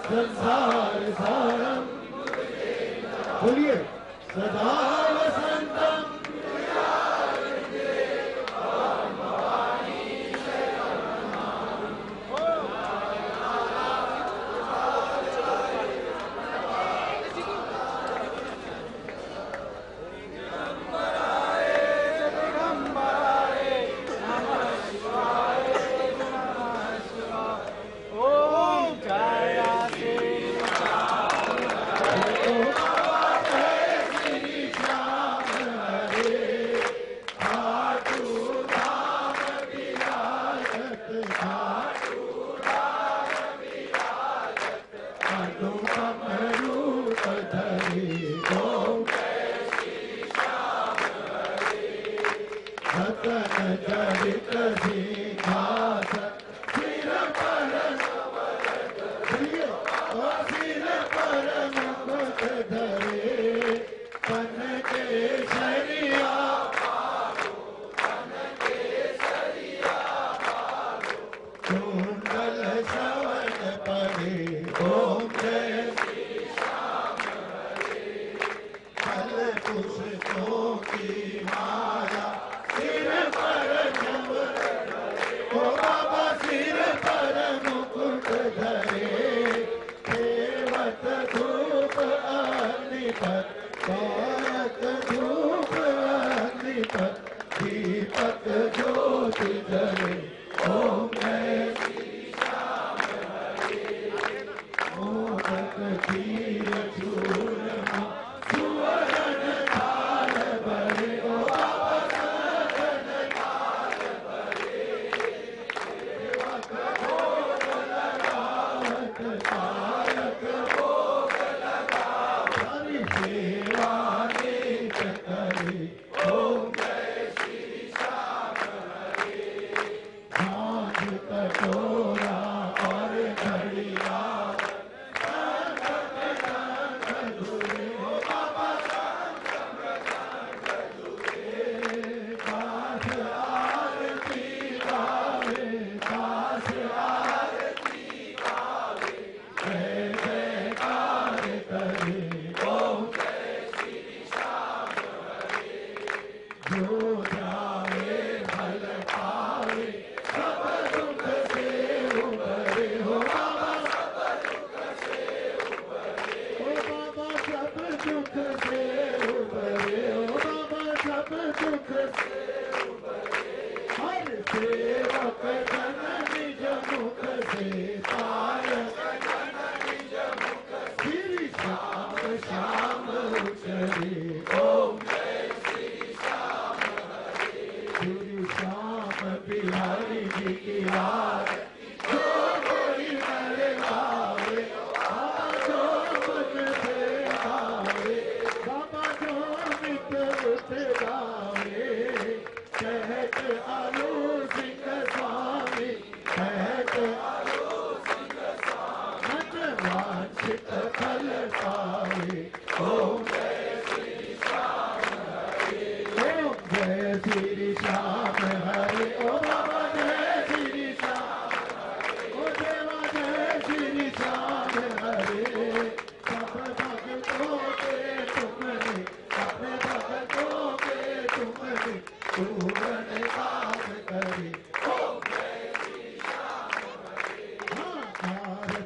S3: संसार सारम, बोलिए सदा वसंतम।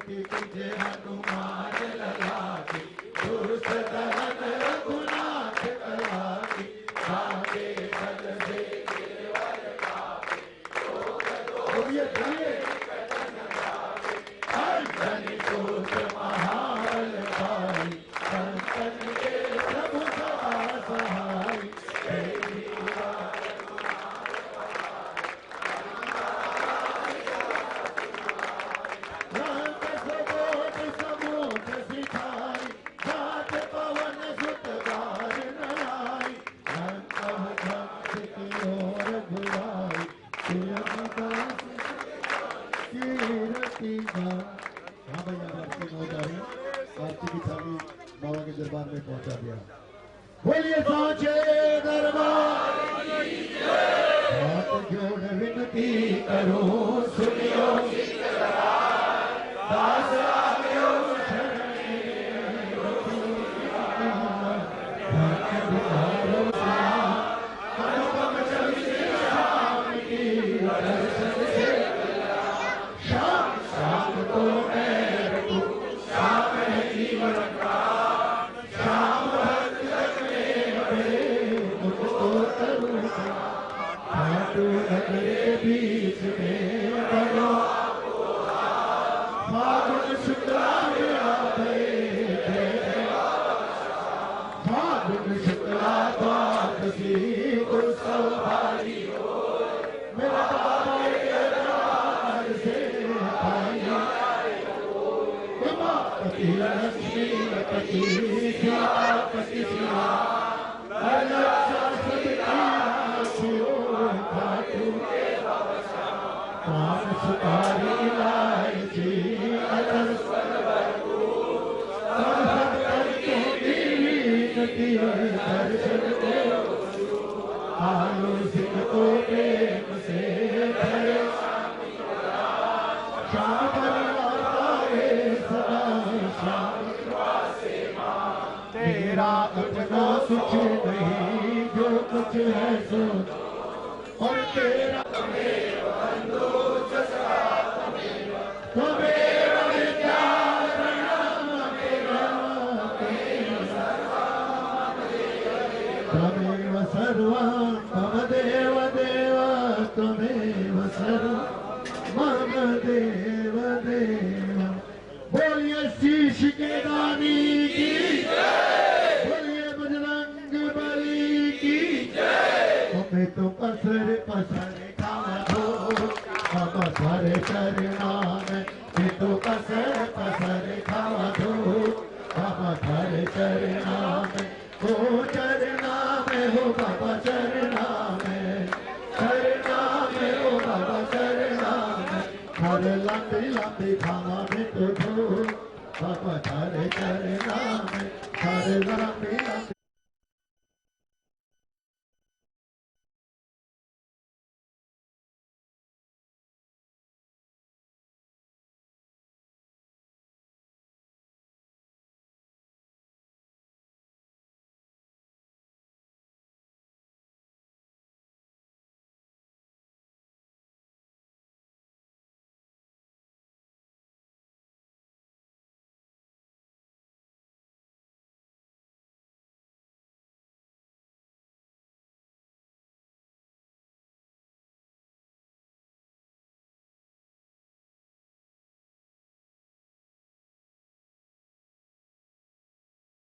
S3: कीरति कीजे हनुमान लला की, दुष्ट दहन रघुनाथ कला की, आगे बल से गिरवर कापे, बोलिए बोलिए अंजनी पुत्र महाबल भाई, संतन के प्रभु सदा सहाय, तेरी रात सबोध समोध सिखाई, जात पवन सुत गार नलाई, अंतः भक्त की ओर बुलाई, तुलसीदास कीरति गान। हाँ भैया आरती हो जा रही, आरती की थाली बाबा के दरबार में पहुंचा दिया। बोलिए साचे दरबार हाथ जोड़ विनती करो, सुनियो दास आयो शरणे, भक्त बिहारो श्याम, अनुपम छवि श्याम की, दर्शन से श्याम श्याम को मैं रखूं, श्याम है जीवन प्राण, श्याम भक्त में बड़े मुझको करूं, खाटू नगर के बीच में बनो, फागुन शुक्ला फागुन शुक्ला द्वादशी उत्सव भारी हो, मेरा बाबा के दरबार से भाई, उमापति लक्ष्मी पति सीतापति सिया, रक्षा सबकी राशियो, खाटू पान सुपारी इलायची अदर सब करके विनती दर्शन दो, आलो सिंह को प्रेम से भरे, श्याम परिवार सदा श्याम, तेरा अपना कुछ नहीं, जो कुछ है सो और तेरा त्वमेव विद्यारणं त्वमेव सर्वं मम देव देव, त्वमेव सर्वं मम देव देव। बोलिए शीश के दानी की जय, बोलिए बजरंग बली की जय। हमें तो पसर पसर खावा दो, बाबा थारे चरणा में, ये तो पसर पसर खावा दो, बाबा थारे चरणा में, हो चरणा में, हो बाबा चरणा में, चरणा में, हो बाबा चरणा में, थारे लंबी लंबी खावा में तो दो, बाबा थारे चरणा में, थारे लंबी लंबी